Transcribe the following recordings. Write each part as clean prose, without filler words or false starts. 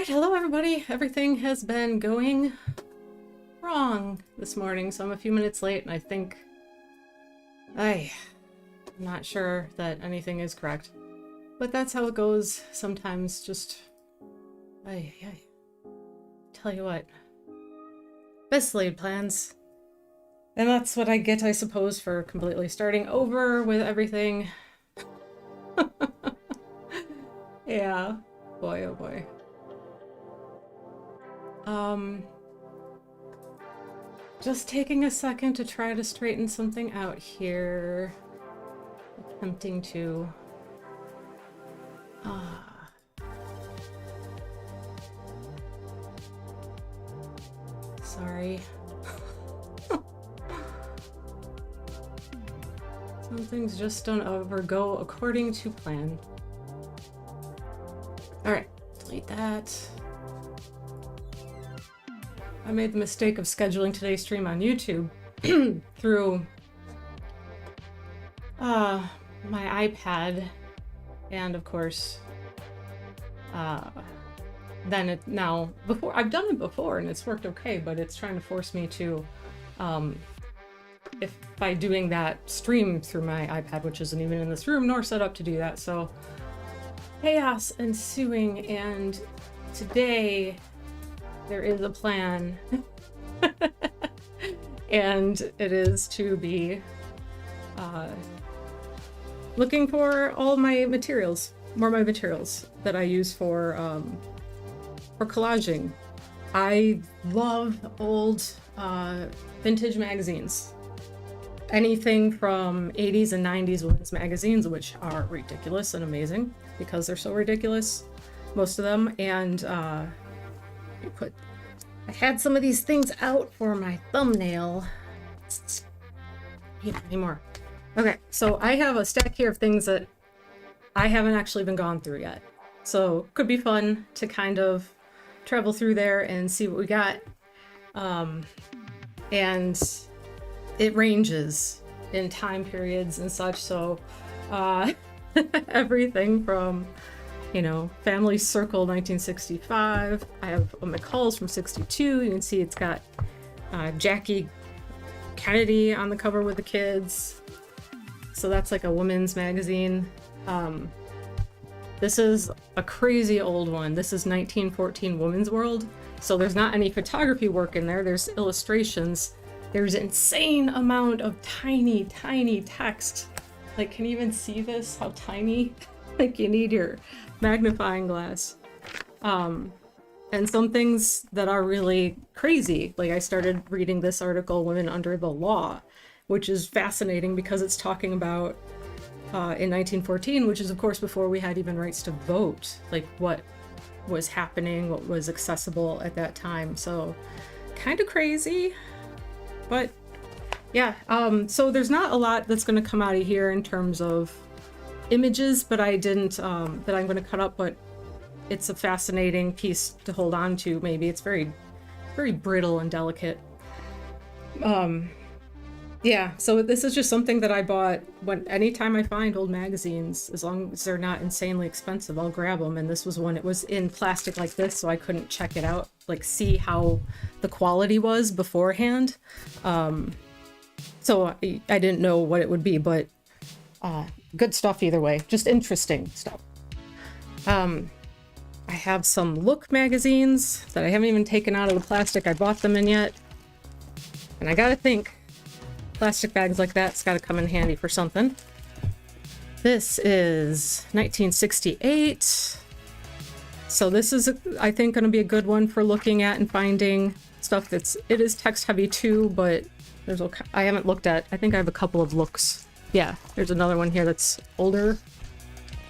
Alright, hello everybody. Everything has been going wrong this morning, so I'm a few minutes late, and I think I'm not sure that anything is correct. But that's how it goes sometimes, just tell you what. Best laid plans. And that's what I get, I suppose, for completely starting over with everything. Yeah. Boy, oh boy. Just taking a second to try to straighten something out here. Attempting to... Sorry. Some things just don't ever go according to plan. Alright, delete that. I made the mistake of scheduling today's stream on YouTube through my iPad, and of course then it now, before I've done it before and it's worked okay, but it's trying to force me to if by doing that stream through my iPad, which isn't even in this room nor set up to do that, so chaos ensuing. And today there is a plan and it is to be looking for all my materials, more of my materials that I use for collaging. I love old vintage magazines. Anything from 80s and 90s women's magazines, which are ridiculous and amazing because they're so ridiculous, most of them. And I had some of these things out for my thumbnail. Need any more? Okay, so I have a stack here of things that I haven't actually been gone through yet. So could be fun to kind of travel through there and see what we got. And it ranges in time periods and such. So everything from, you know, Family Circle 1965. I have a McCall's from 62. You can see it's got Jackie Kennedy on the cover with the kids. So that's like a women's magazine. This is a crazy old one. This is 1914 Women's World. So there's not any photography work in there. There's illustrations. There's an insane amount of tiny, tiny text. Like, can you even see this? How tiny? Like, you need your magnifying glass. And some things that are really crazy. Like, I started reading this article, Women Under the Law, which is fascinating because it's talking about in 1914, which is of course before we had even rights to vote, like what was happening, what was accessible at that time. So kind of crazy, but yeah. So there's not a lot that's going to come out of here in terms of images, but I didn't that I'm going to cut up, but it's a fascinating piece to hold on to. Maybe it's very, very brittle and delicate. Yeah, so this is just something that I bought anytime I find old magazines, as long as they're not insanely expensive, I'll grab them. And this was one, it was in plastic like this, so I couldn't check it out, like see how the quality was beforehand. So I didn't know what it would be, but good stuff either way, just interesting stuff. I have some Look magazines that I haven't even taken out of the plastic I bought them in yet. And I gotta think, plastic bags like that's got to come in handy for something. This is 1968. So this is, I think, going to be a good one for looking at and finding stuff it is text heavy too, but I haven't looked at, I think I have a couple of looks. Yeah, there's another one here that's older.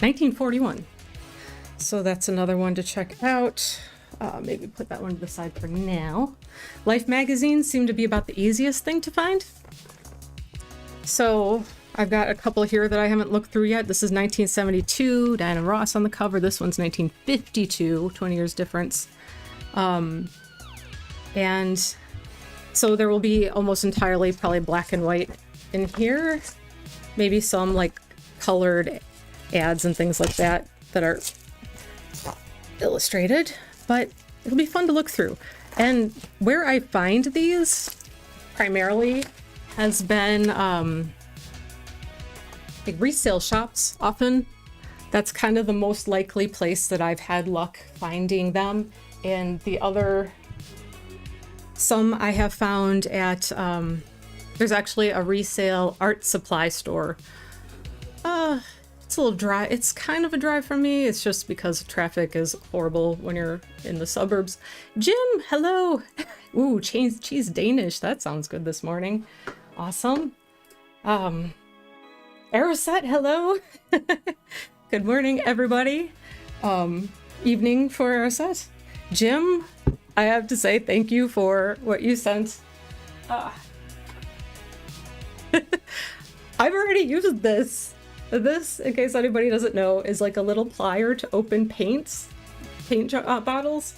1941. So that's another one to check out. Maybe put that one to the side for now. Life magazines seem to be about the easiest thing to find. So I've got a couple here that I haven't looked through yet. This is 1972, Diana Ross on the cover. This one's 1952, 20 years difference. And so there will be almost entirely probably black and white in here. Maybe some like colored ads and things like that that are illustrated. but it'll be fun to look through. And where I find these primarily has been like resale shops often. That's kind of the most likely place that I've had luck finding them. And the other, some I have found at, there's actually a resale art supply store. It's a little dry. It's kind of a drive for me. It's just because traffic is horrible when you're in the suburbs. Jim, hello. Ooh, cheese Danish. That sounds good this morning. Awesome. Aerosette, hello. Good morning, everybody. Evening for Aerosette. Jim, I have to say thank you for what you sent. I've already used this. This, in case anybody doesn't know, is like a little plier to open paint bottles.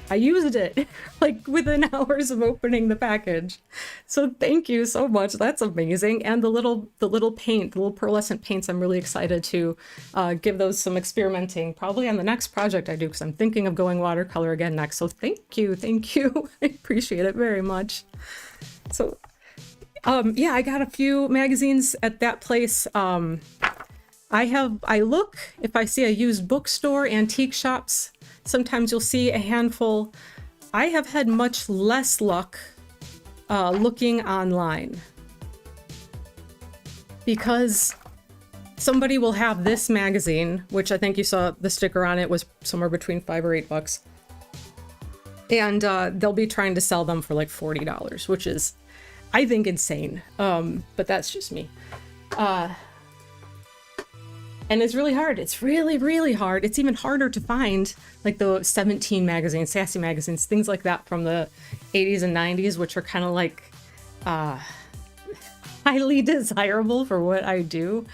I used it like within hours of opening the package. So thank you so much. That's amazing. And the little pearlescent paints, I'm really excited to give those some experimenting, probably on the next project I do, because I'm thinking of going watercolor again next. So thank you. I appreciate it very much. So yeah, I got a few magazines at that place. I look, if I see a used bookstore, antique shops, sometimes you'll see a handful. I have had much less luck looking online because somebody will have this magazine, which I think you saw the sticker on it was somewhere between $5 or $8. And they'll be trying to sell them for like $40, which is, I think, insane. But that's just me. And it's really hard. It's really, really hard. It's even harder to find like the 17 magazines, sassy magazines, things like that from the 80s and 90s, which are kind of like highly desirable for what I do.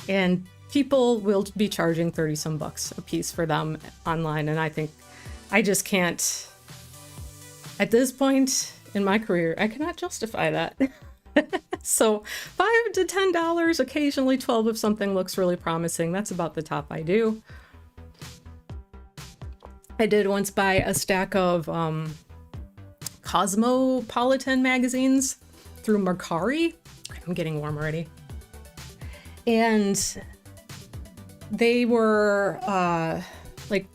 And people will be charging 30 some bucks a piece for them online. And I think I just can't, at this point in my career, I cannot justify that. So $5 to $10, occasionally 12 if something looks really promising. That's about the top I do. I did once buy a stack of Cosmopolitan magazines through Mercari. I'm getting warm already. And they were like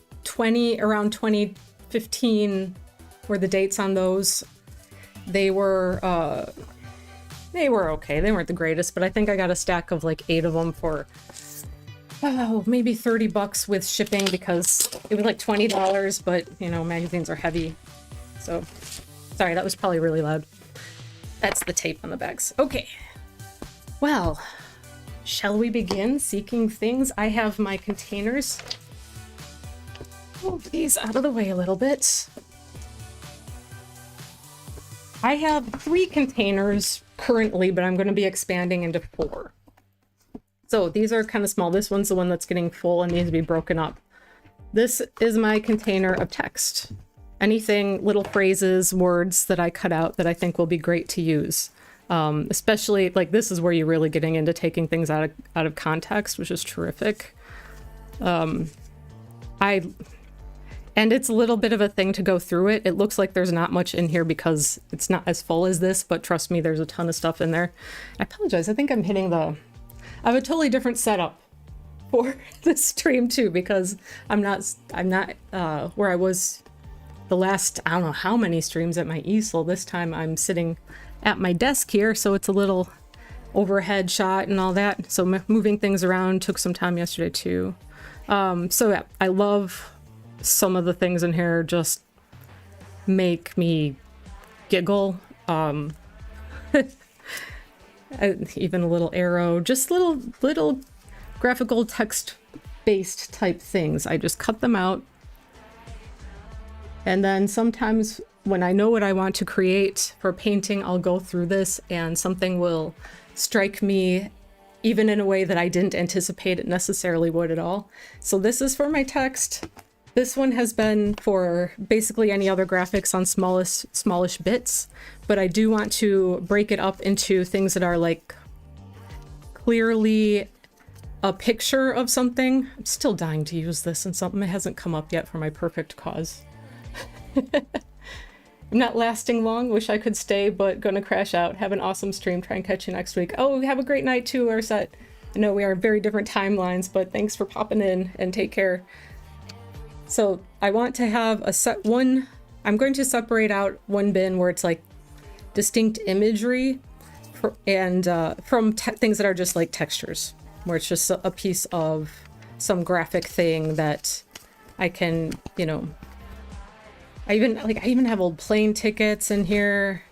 around 2015 were the dates on those. They were okay. They weren't the greatest, but I think I got a stack of like 8 of them for maybe $30 with shipping because it was like $20, but you know, magazines are heavy. So sorry, that was probably really loud. That's the tape on the bags. Okay. Well, shall we begin seeking things? I have my containers. Move these out of the way a little bit. I have 3 containers currently, but I'm going to be expanding into 4. So these are kind of small. This one's the one that's getting full and needs to be broken up. This is my container of text. Anything, little phrases, words that I cut out that I think will be great to use. Especially like this is where you're really getting into taking things out of context, which is terrific. And it's a little bit of a thing to go through it. It looks like there's not much in here because it's not as full as this, but trust me, there's a ton of stuff in there. I apologize. I think I'm hitting I have a totally different setup for this stream too, because I'm not where I was the last, I don't know how many streams at my easel. This time I'm sitting at my desk here, so it's a little overhead shot and all that. So moving things around took some time yesterday too. So yeah, I love some of the things in here just make me giggle. Even a little arrow, just little graphical text based type things. I just cut them out. And then sometimes when I know what I want to create for painting, I'll go through this and something will strike me even in a way that I didn't anticipate it necessarily would at all. So this is for my text. This one has been for basically any other graphics on smallish bits, but I do want to break it up into things that are like clearly a picture of something. I'm still dying to use this in something that hasn't come up yet for my perfect cause. I'm not lasting long. Wish I could stay, but gonna crash out. Have an awesome stream. Try and catch you next week. Oh, have a great night too, Arset. I know we are very different timelines, but thanks for popping in and take care. So I want to have a set one. I'm going to separate out one bin where it's like distinct imagery and from things that are just like textures, where it's just a piece of some graphic thing that I can, you know, I even have old plane tickets in here.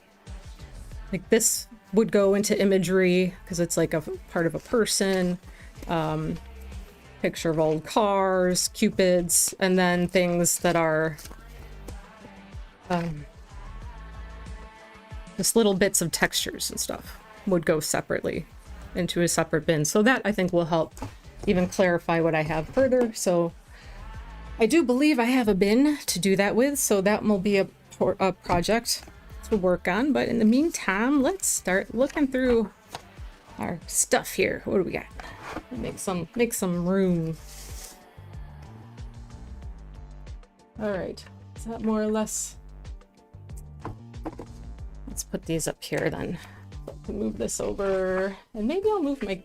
Like this would go into imagery because it's like a part of a person. Picture of old cars, cupids, and then things that are just little bits of textures and stuff would go separately into a separate bin. So that I think will help even clarify what I have further. So I do believe I have a bin to do that with, so that will be a project to work on. But in the meantime, let's start looking through our stuff here. What do we got? Make some room. All right, is that more or less? Let's put these up here then. Move this over, and maybe I'll move my.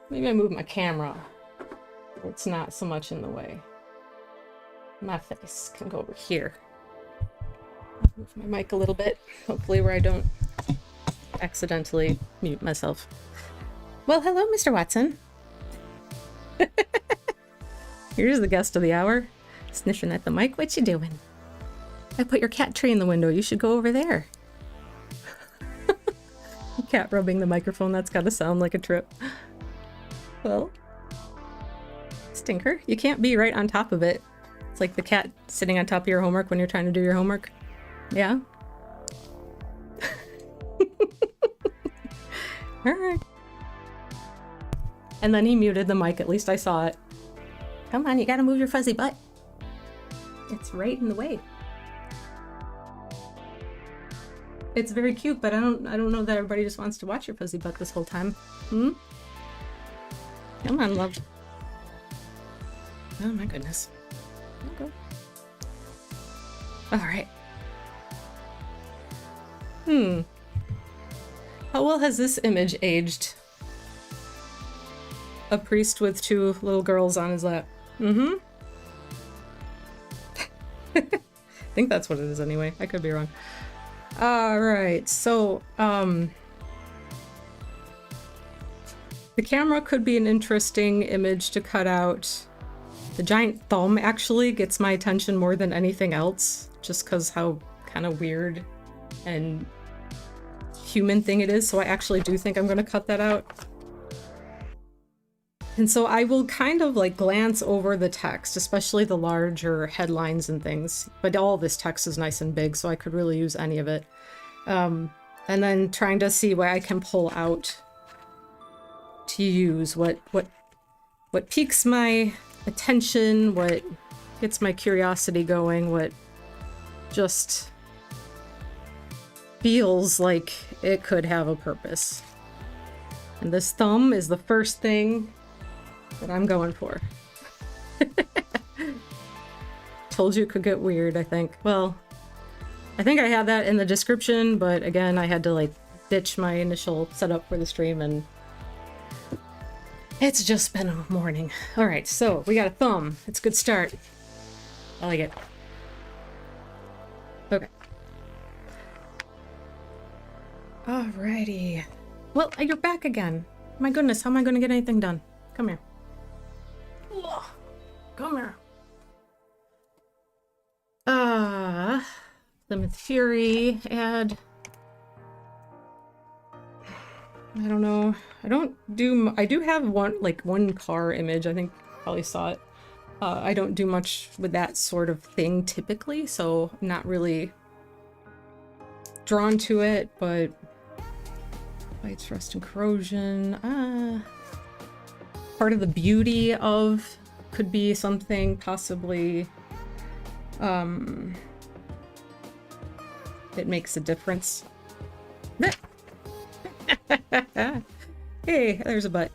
Maybe I move my camera. It's not so much in the way. My face can go over here. Move my mic a little bit, hopefully where I don't accidentally mute myself. Well, hello, Mr. Watson. Here's the guest of the hour, sniffing at the mic. What you doing? I put your cat tree in the window. You should go over there. Cat rubbing the microphone. That's gotta sound like a trip. Well, stinker. You can't be right on top of it. It's like the cat sitting on top of your homework when you're trying to do your homework. Yeah? Alright. And then he muted the mic. At least I saw it. Come on, you gotta move your fuzzy butt. It's right in the way. It's very cute, but I don't know that everybody just wants to watch your fuzzy butt this whole time. Hmm? Come on, love. Oh my goodness. Okay. Alright. How well has this image aged? A priest with two little girls on his lap. Mm-hmm. I think that's what it is anyway. I could be wrong. Alright, so, the camera could be an interesting image to cut out. The giant thumb actually gets my attention more than anything else, just because how kind of weird and human thing it is, so I actually do think I'm going to cut that out. And so I will kind of like glance over the text, especially the larger headlines and things, but all this text is nice and big, so I could really use any of it. And then trying to see what I can pull out to use, what piques my attention, what gets my curiosity going, what just feels like it could have a purpose. And this thumb is the first thing that I'm going for. Told you it could get weird, I think. Well, I think I had that in the description, but again, I had to like ditch my initial setup for the stream, and it's just been a morning. All right, so we got a thumb. It's a good start. I like it. Okay. Alrighty. Well, you're back again. My goodness, how am I going to get anything done? Come here. Ugh. Come here. Plymouth Fury, add. I don't know. I do have one car image. I think you probably saw it. I don't do much with that sort of thing typically, so I'm not really drawn to it, but lights, rust, and corrosion. Part of the beauty of could be something possibly it makes a difference. Hey, there's a butt.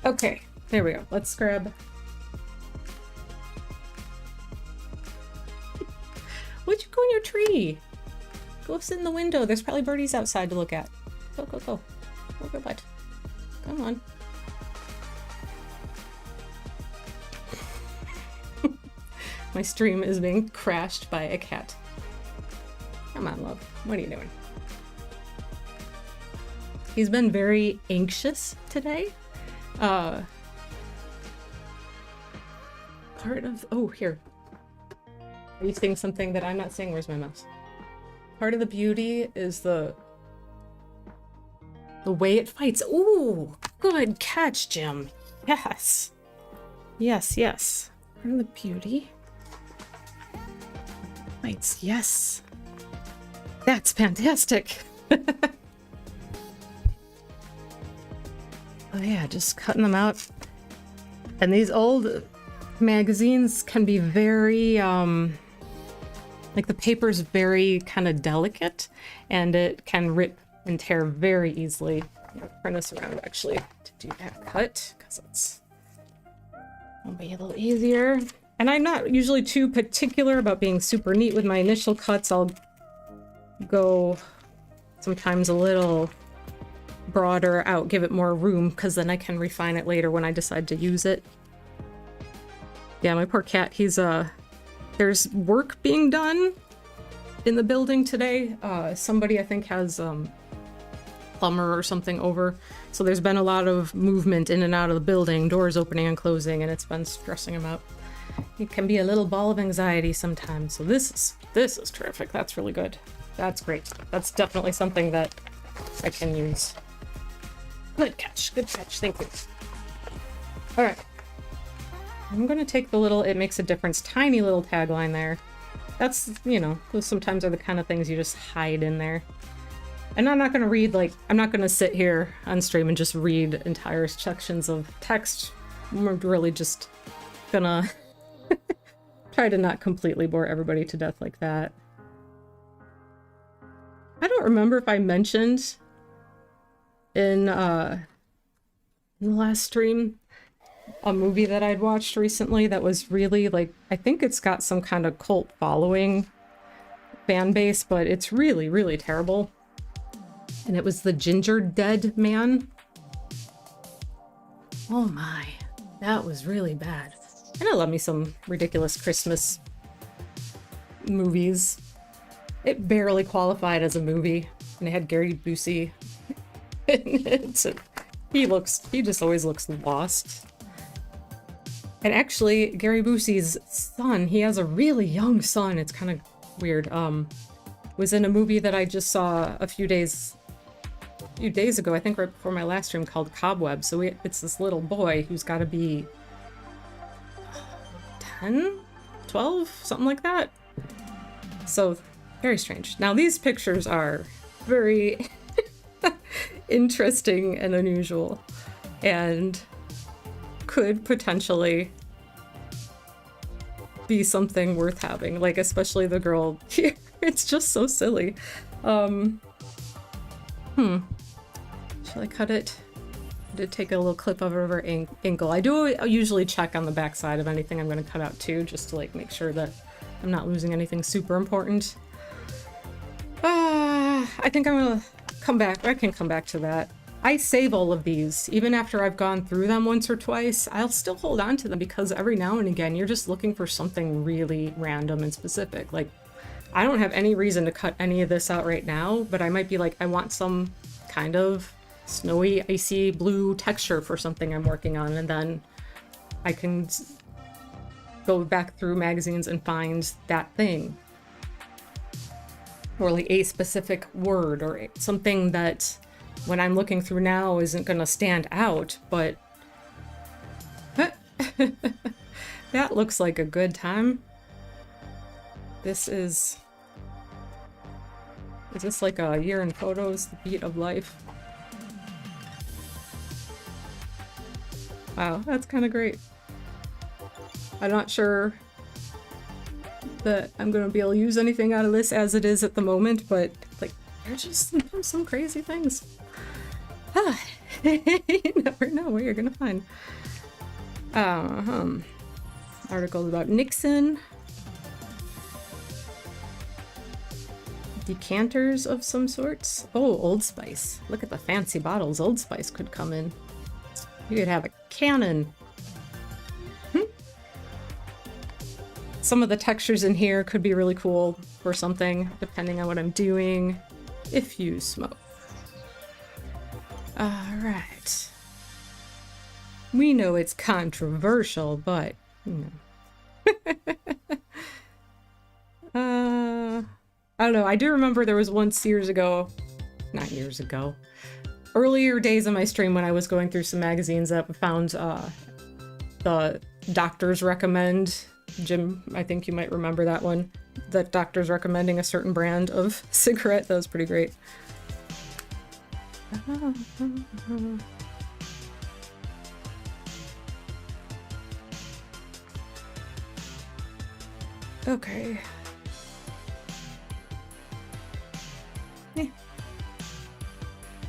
Okay, there we go. Let's grab go in your tree. Go sit in the window. There's probably birdies outside to look at. Go, go, go. Go, go, bud. Come on. My stream is being crashed by a cat. Come on, love. What are you doing? He's been very anxious today. Part of... Oh, here. Are you seeing something that I'm not seeing? Where's my mouse? Part of the beauty is the way it fights. Ooh, good catch, Jim. Yes. Yes, yes. Part of the beauty. Fights, yes. That's fantastic. Oh yeah, just cutting them out. And these old magazines can be very, like the paper's very kind of delicate and it can rip and tear very easily. I'm gonna turn this around actually to do that cut because it'll be a little easier. And I'm not usually too particular about being super neat with my initial cuts. I'll go sometimes a little broader out, give it more room, because then I can refine it later when I decide to use it. Yeah, my poor cat, he's there's work being done in the building today. Somebody I think has plumber or something over, so there's been a lot of movement in and out of the building, doors opening and closing, and it's been stressing him out. It can be a little ball of anxiety sometimes, so this is terrific. That's really good. That's great. That's definitely something that I can use. Good catch, thank you. All right. I'm gonna take the little, it makes a difference, tiny little tagline there. That's, you know, those sometimes are the kind of things you just hide in there. And I'm not gonna read, like, I'm not gonna sit here on stream and just read entire sections of text. I'm really just gonna try to not completely bore everybody to death like that. I don't remember if I mentioned in the last stream a movie that I'd watched recently that was really, like, I think it's got some kind of cult following fan base, but it's really, really terrible. And it was The Ginger Dead Man. Oh my, that was really bad. And I love me some ridiculous Christmas movies. It barely qualified as a movie, and it had Gary Busey in it. He just always looks lost. And actually, Gary Busey's son, he has a really young son, it's kind of weird, was in a movie that I just saw a few days ago, I think right before my last stream, called Cobweb. So it's this little boy who's got to be 10, 12, something like that. So very strange. Now these pictures are very interesting and unusual, and could potentially be something worth having, like especially the girl here. It's just so silly. Shall I cut it? I did take a little clip of her ankle. I do usually check on the back side of anything I'm going to cut out too, just to like make sure that I'm not losing anything super important. I think I'm gonna come back. I can come back to that. I save all of these. Even after I've gone through them once or twice, I'll still hold on to them because every now and again, you're just looking for something really random and specific. Like, I don't have any reason to cut any of this out right now, but I might be like, I want some kind of snowy, icy blue texture for something I'm working on, and then I can go back through magazines and find that thing. Or like a specific word or something that when I'm looking through now isn't gonna stand out, but that looks like a good time. Is this like a year in photos, the beat of life? Wow, that's kind of great. I'm not sure that I'm gonna be able to use anything out of this as it is at the moment, but like, there's just some crazy things. You never know what you're gonna find. Articles about Nixon. decanters of some sorts. Oh, Old Spice. Look at the fancy bottles Old Spice could come in. You could have a cannon. Some of the textures in here could be really cool for something, depending on what I'm doing. If you smoke. Alright. We know it's controversial, but, you know. I don't know, I do remember there was once years ago, not years ago, earlier days of my stream when I was going through some magazines that found the Doctors Recommend. Jim, I think you might remember that one. That doctors recommending a certain brand of cigarette. That was pretty great. Okay.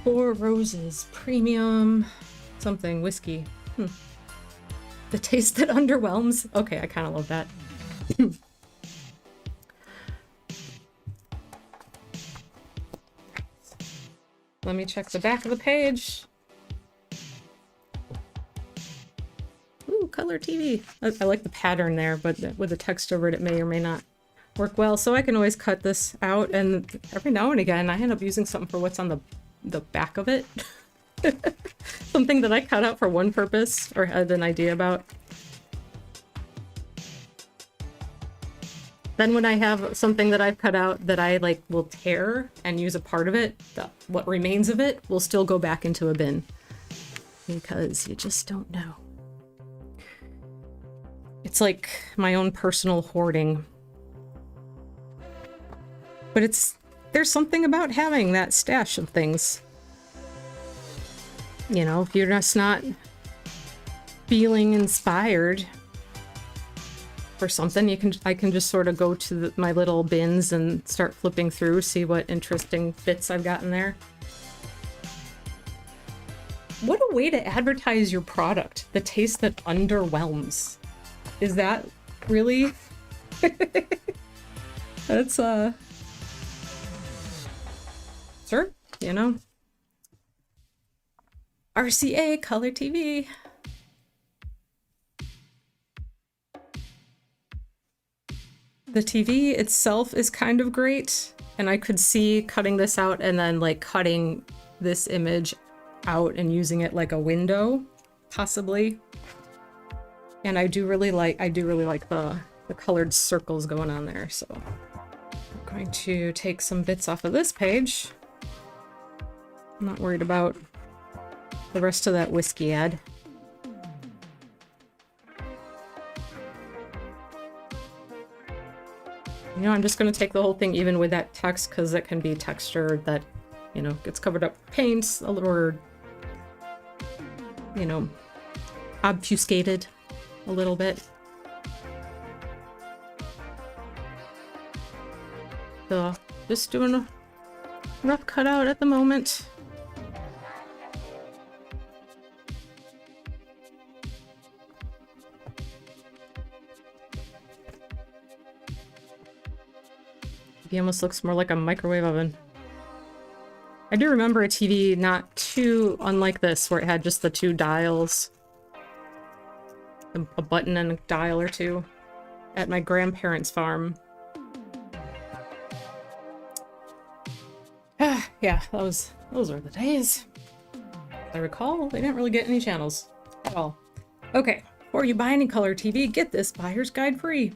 Four Roses Premium something whiskey. The taste that underwhelms. Okay, I kind of love that. Let me check the back of the page. Ooh, color TV. I like the pattern there, but with the text over it, it may or may not work well. So I can always cut this out, and every now and again, I end up using something for what's on the back of it. Something that I cut out for one purpose or had an idea about. Then when I have something that I've cut out that I like will tear and use a part of it, what remains of it will still go back into a bin. Because you just don't know. It's like my own personal hoarding. But there's something about having that stash of things. You know, if you're just not feeling inspired for something, I can just sort of go to my little bins and start flipping through, see what interesting bits I've got in there. What a way to advertise your product. The taste that underwhelms. Is that really? That's, sure, you know. RCA Color TV. The TV itself is kind of great, and I could see cutting this out and then like cutting this image out and using it like a window, possibly. And I do really like the colored circles going on there, so I'm going to take some bits off of this page. I'm not worried about the rest of that whiskey ad. You know, I'm just going to take the whole thing even with that text, because it can be texture that, you know, gets covered up with paints or, you know, obfuscated a little bit. So, just doing a rough cutout at the moment. He almost looks more like a microwave oven. I do remember a TV not too unlike this, where it had just the two dials. A button and a dial or two. At my grandparents' farm. Yeah, those are the days. As I recall, they didn't really get any channels at all. Okay, before you buy any color TV, get this buyer's guide free.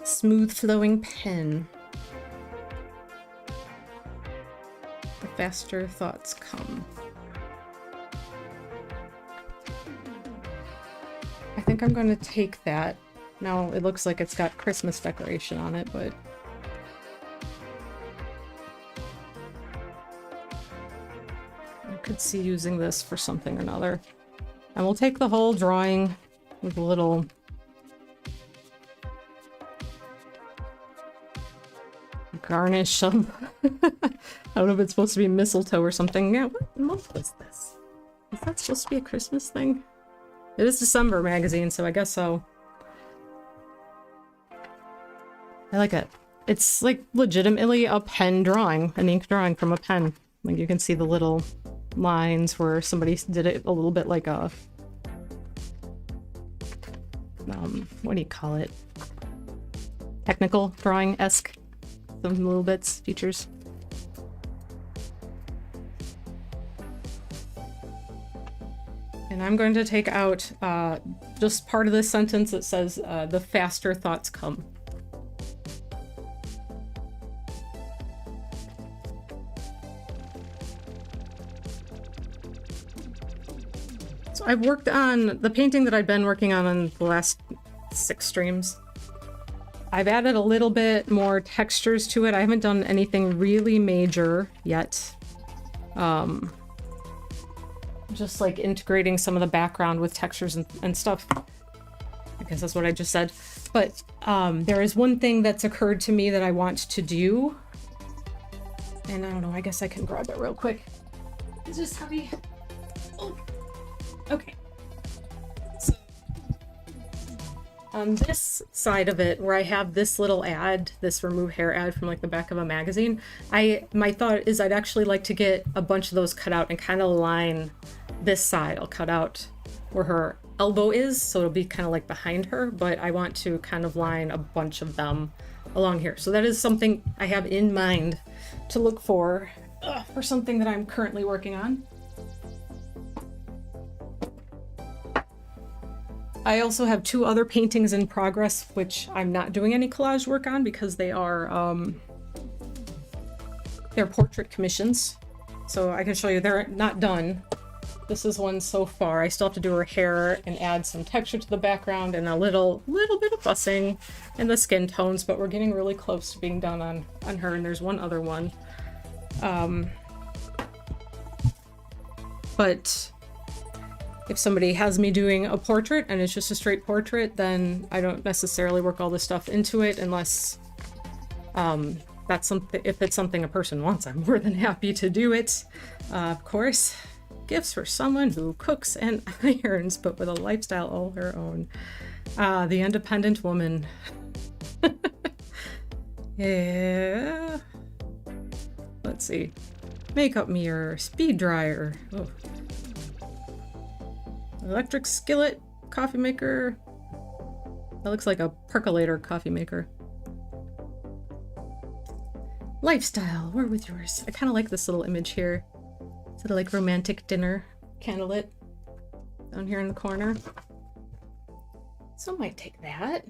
Smooth flowing pen. The faster thoughts come. I think I'm going to take that. Now it looks like it's got Christmas decoration on it, but I could see using this for something or another. And we'll take the whole drawing with a little garnish of I don't know if it's supposed to be mistletoe or something. Yeah, what month was this? Is that supposed to be a Christmas thing? It is December magazine, so I guess so. I like it. It's like legitimately a pen drawing, an ink drawing from a pen. Like you can see the little lines where somebody did it a little bit like a, what do you call it? Technical drawing-esque. Some little bits, features. And I'm going to take out just part of this sentence that says, the faster thoughts come. So I've worked on the painting that I've been working on the last 6 streams. I've added a little bit more textures to it. I haven't done anything really major yet. Just like integrating some of the background with textures and stuff. I guess that's what I just said. But there is one thing that's occurred to me that I want to do. And I don't know, I guess I can grab it real quick. It's just heavy. Oh. Okay. So on this side of it, where I have this little ad, this remove hair ad from like the back of a magazine, my thought is I'd actually like to get a bunch of those cut out and kind of line this side. I'll cut out where her elbow is, so it'll be kind of like behind her, but I want to kind of line a bunch of them along here. So that is something I have in mind to look for something that I'm currently working on. I also have 2 other paintings in progress, which I'm not doing any collage work on because they are, they're portrait commissions. So I can show you, they're not done. This is one so far. I still have to do her hair and add some texture to the background and a little bit of bussing in the skin tones, but we're getting really close to being done on her, and there's one other one. But if somebody has me doing a portrait and it's just a straight portrait, then I don't necessarily work all this stuff into it unless that's something, if it's something a person wants, I'm more than happy to do it. Of course, gifts for someone who cooks and irons, but with a lifestyle all her own. The independent woman. Yeah. Let's see. Makeup mirror, speed dryer. Oh. Electric skillet, coffee maker. That looks like a percolator coffee maker. Lifestyle, we're with yours. I kind of like this little image here. It's a like romantic dinner candlelit down here in the corner. So I might take that.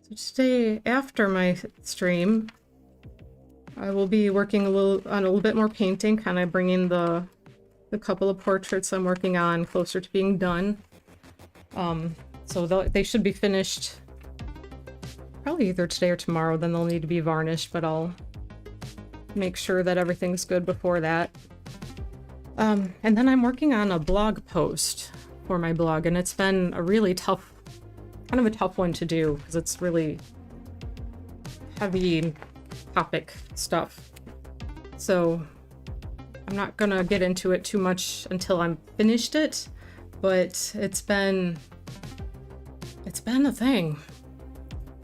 So today, after my stream, I will be working on a little bit more painting, kind of bringing the couple of portraits I'm working on closer to being done. So they should be finished probably either today or tomorrow, then they'll need to be varnished, but I'll make sure that everything's good before that. And then I'm working on a blog post for my blog, and it's been a really tough, kind of a tough one to do because it's really heavy topic stuff. So I'm not gonna get into it too much until I'm finished it, but it's been a thing.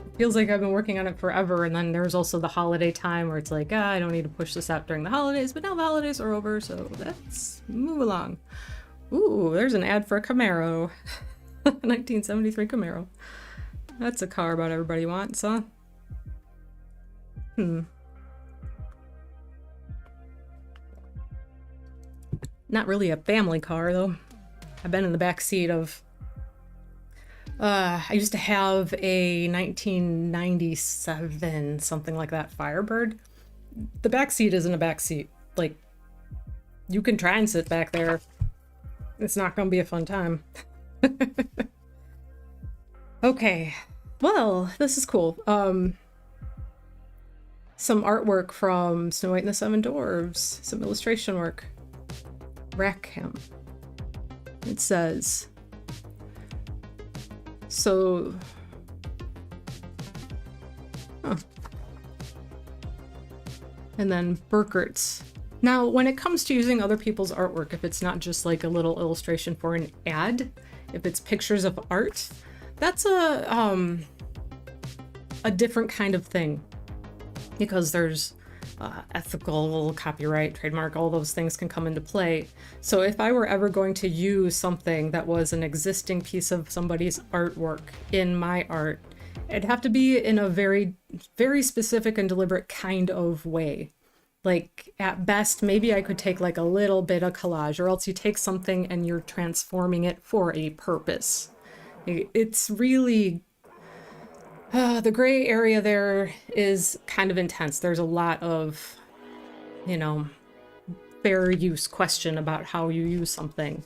It feels like I've been working on it forever, and then there's also the holiday time where it's like, I don't need to push this out during the holidays, but now the holidays are over, so let's move along. Ooh, there's an ad for a Camaro. 1973 Camaro. That's a car about everybody wants, huh? Not really a family car, though. I've been in the back seat of... I used to have a 1997, something like that, Firebird. The back seat isn't a back seat. Like, you can try and sit back there. It's not gonna be a fun time. Okay. Well, this is cool. Some artwork from Snow White and the Seven Dwarfs. Some illustration work. Rackham. It says... So... Oh, And then Burkert's. Now, when it comes to using other people's artwork, if it's not just like a little illustration for an ad, if it's pictures of art, that's a different kind of thing, because there's ethical, copyright, trademark, all those things can come into play. So if I were ever going to use something that was an existing piece of somebody's artwork in my art, it'd have to be in a very, very specific and deliberate kind of way. Like, at best, maybe I could take like a little bit of collage, or else you take something and you're transforming it for a purpose. It's really... the gray area there is kind of intense. There's a lot of, you know, fair use question about how you use something.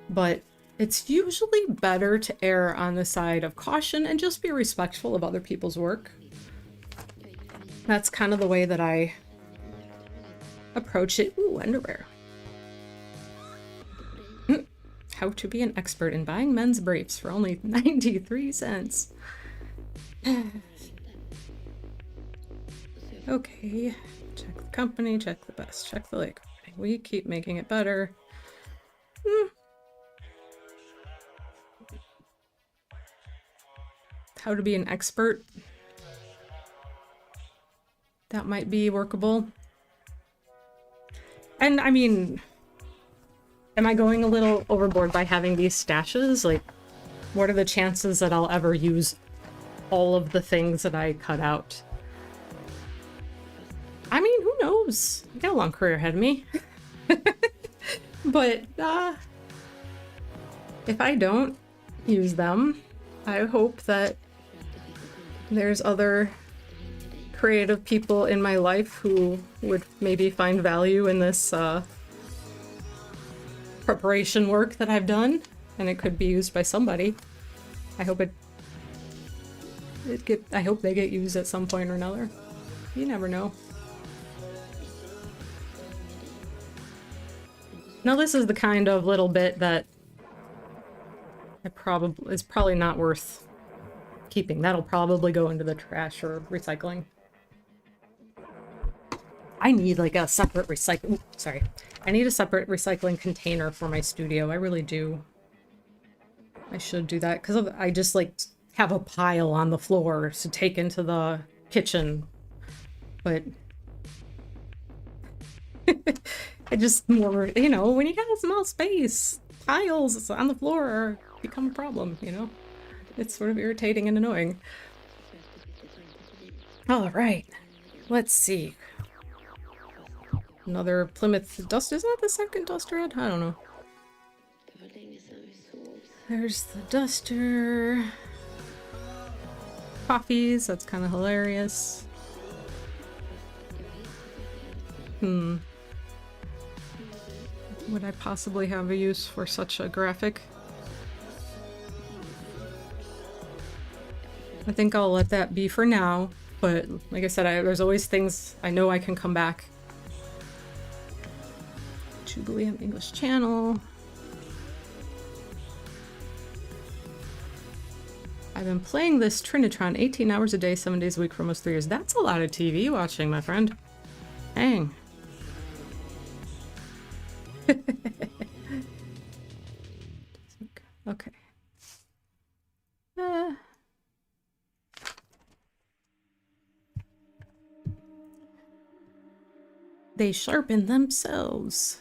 But it's usually better to err on the side of caution and just be respectful of other people's work. That's kind of the way that I approach it. Ooh, underwear. How to be an expert in buying men's briefs for only 93 cents. Okay, check the company, check the best, check the lake. We keep making it better. How to be an expert. That might be workable. And I mean, am I going a little overboard by having these stashes? Like, what are the chances that I'll ever use all of the things that I cut out? I mean, who knows? I got a long career ahead of me. But if I don't use them, I hope that there's other creative people in my life who would maybe find value in this preparation work that I've done, and it could be used by somebody. I hope I hope they get used at some point or another. You never know. Now this is the kind of little bit that is probably not worth keeping. That'll probably go into the trash or recycling. I need like a separate I need a separate recycling container for my studio. I really do. I should do that, because I just like have a pile on the floor to take into the kitchen. But I just more, you know, when you got a small space, piles on the floor become a problem, you know? It's sort of irritating and annoying. All right, let's see. Another Plymouth dust. Isn't that the second duster head? I don't know. There's the duster. Coffees, that's kind of hilarious. Would I possibly have a use for such a graphic? I think I'll let that be for now, but like I said, there's always things I know I can come back. Jubilee on English channel. I've been playing this Trinitron 18 hours a day, 7 days a week for almost 3 years. That's a lot of TV watching, my friend. Dang. Okay. They sharpen themselves.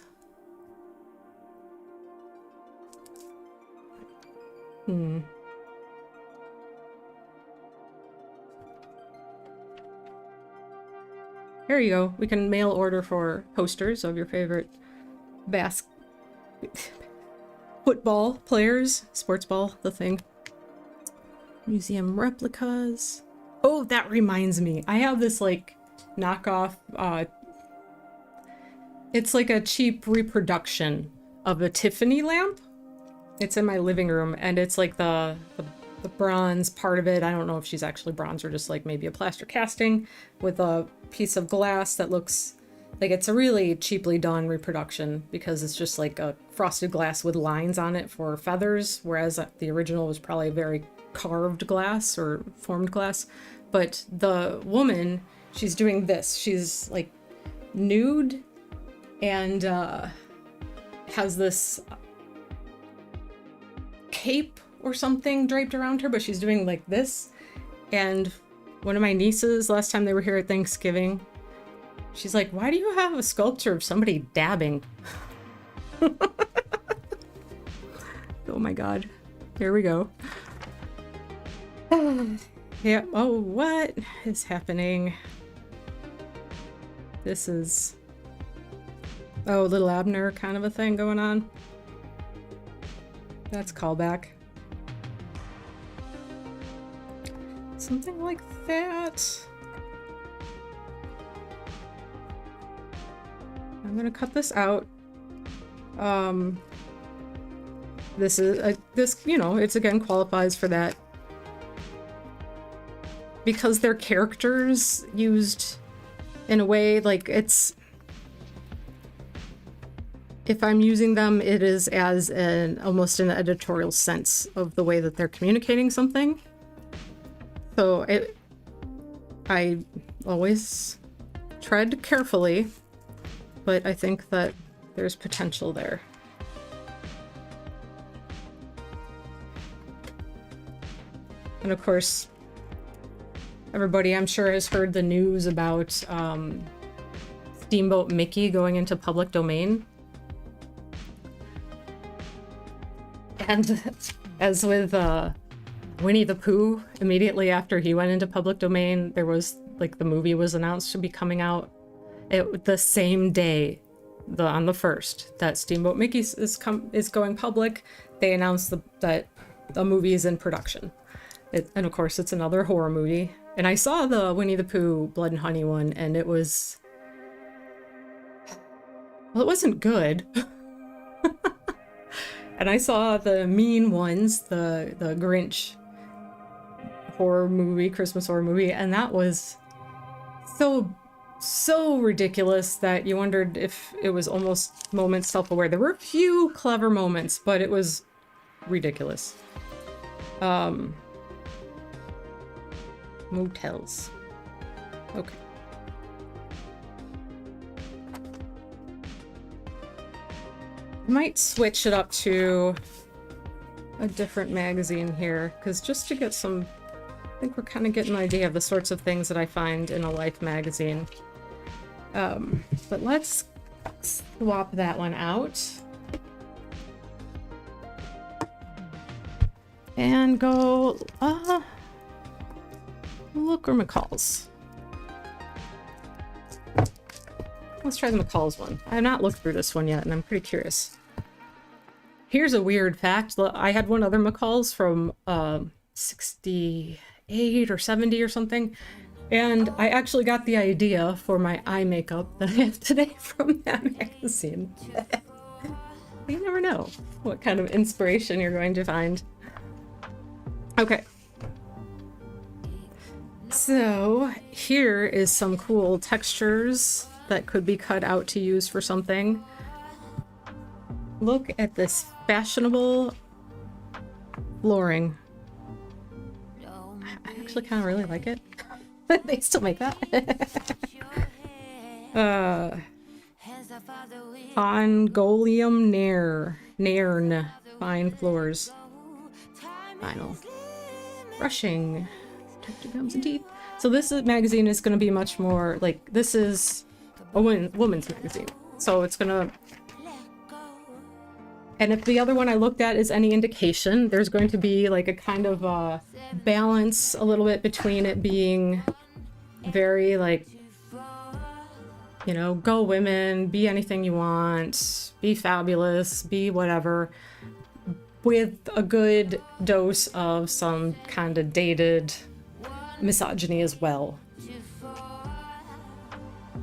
Here you go. We can mail order for posters of your favorite football players. Sports ball, the thing. Museum replicas. Oh, that reminds me. I have this, like, knockoff, it's like a cheap reproduction of a Tiffany lamp. It's in my living room, and it's like the bronze part of it. I don't know if she's actually bronze or just like maybe a plaster casting with a piece of glass that looks like it's a really cheaply done reproduction, because it's just like a frosted glass with lines on it for feathers, whereas the original was probably a very carved glass or formed glass. But the woman, she's doing this. She's like nude and has this cape or something draped around her, but she's doing like this. And one of my nieces, last time they were here at Thanksgiving, she's like, why do you have a sculpture of somebody dabbing? Oh my god. Here we go. Yeah. Oh, what is happening? This is... Oh, little Abner kind of a thing going on. That's callback. Something like that. I'm gonna cut this out. This is this, you know, it's again qualifies for that because they're characters used in a way like it's. If I'm using them, it is as an almost an editorial sense of the way that they're communicating something. So I always tread carefully, but I think that there's potential there. And of course, everybody I'm sure has heard the news about Steamboat Mickey going into public domain. And as with Winnie the Pooh, immediately after he went into public domain, there was, like, the movie was announced to be coming out. The same day, on the 1st, that Steamboat Mickey is going public, they announced that the movie is in production. And of course, it's another horror movie. And I saw the Winnie the Pooh Blood and Honey one, and it was... Well, it wasn't good. And I saw the mean ones, the Grinch horror movie, Christmas horror movie, and that was so ridiculous that you wondered if it was almost moments self-aware. There were a few clever moments, but it was ridiculous. Motels. Okay. Might switch it up to a different magazine here, because just to get some, I think we're kind of getting an idea of the sorts of things that I find in a Life magazine. But let's swap that one out. And go, look for McCall's. Let's try the McCall's one. I have not looked through this one yet, and I'm pretty curious. Here's a weird fact. I had one other McCall's from 68 or 70 or something, and I actually got the idea for my eye makeup that I have today from that magazine. You never know what kind of inspiration you're going to find. Okay. So here is some cool textures that could be cut out to use for something. Look at this fashionable flooring. I actually kind of really like it. They still make that. Ongolium nairn fine floors. Vinyl. Brushing. Protective gums and teeth. So this magazine is going to be much more like, this is a woman's magazine. So it's going to... And if the other one I looked at is any indication, there's going to be like a kind of balance a little bit between it being very like, you know, go women, be anything you want, be fabulous, be whatever, with a good dose of some kind of dated misogyny as well.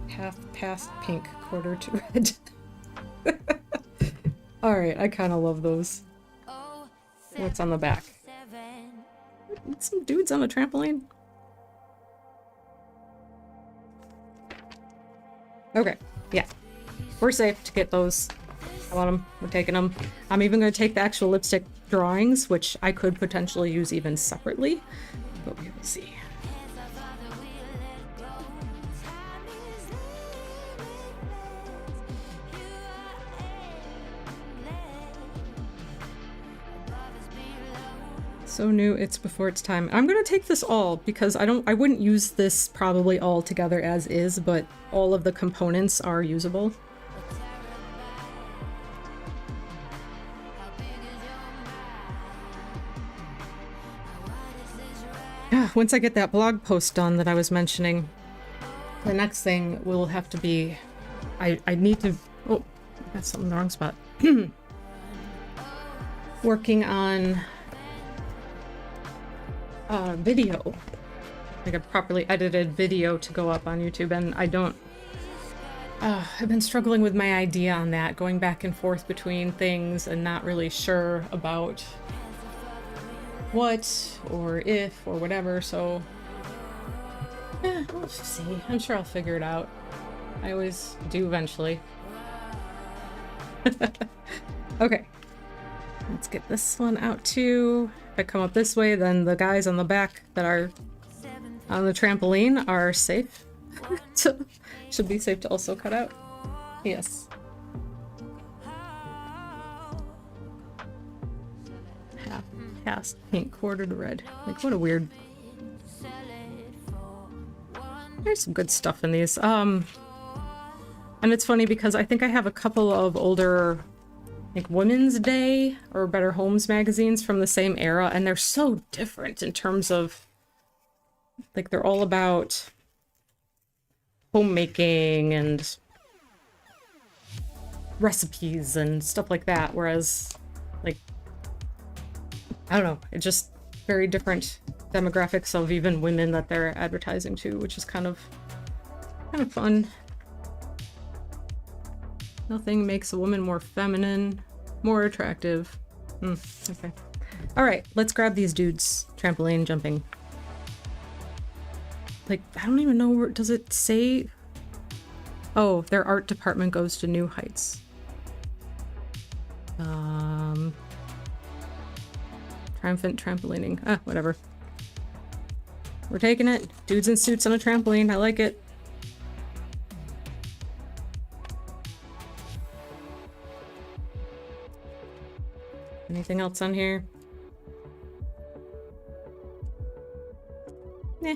Half past pink, quarter to red. Alright, I kind of love those. What's on the back? Some dudes on a trampoline? Okay, yeah. We're safe to get those. I want them. We're taking them. I'm even going to take the actual lipstick drawings, which I could potentially use even separately, but we will see. So new, it's before its time. I'm gonna take this all because I wouldn't use this probably all together as is, but all of the components are usable. Yeah, once I get that blog post done that I was mentioning, the next thing will have to be, I need to, oh, I got something in the wrong spot. Working on video, like a properly edited video to go up on YouTube, and I don't, I've been struggling with my idea on that, going back and forth between things and not really sure about what or if or whatever, so we'll see. I'm sure I'll figure it out. I always do eventually. Okay, let's get this one out too. If I come up this way, then the guys on the back that are on the trampoline are safe. So should be safe to also cut out. Yes. Half cast paint quarter to red. Like, what a weird. There's some good stuff in these. And it's funny because I think I have a couple of older, like, Women's Day or Better Homes magazines from the same era, and they're so different in terms of, like, they're all about homemaking and recipes and stuff like that, whereas, like, I don't know, it's just very different demographics of even women that they're advertising to, which is kind of fun. Nothing makes a woman more feminine, more attractive. Okay. All right, let's grab these dudes. Trampoline jumping. Like, I don't even know where, does it say? Oh, their art department goes to new heights. Triumphant trampolining. Ah, whatever. We're taking it. Dudes in suits on a trampoline. I like it. Anything else on here? Eh.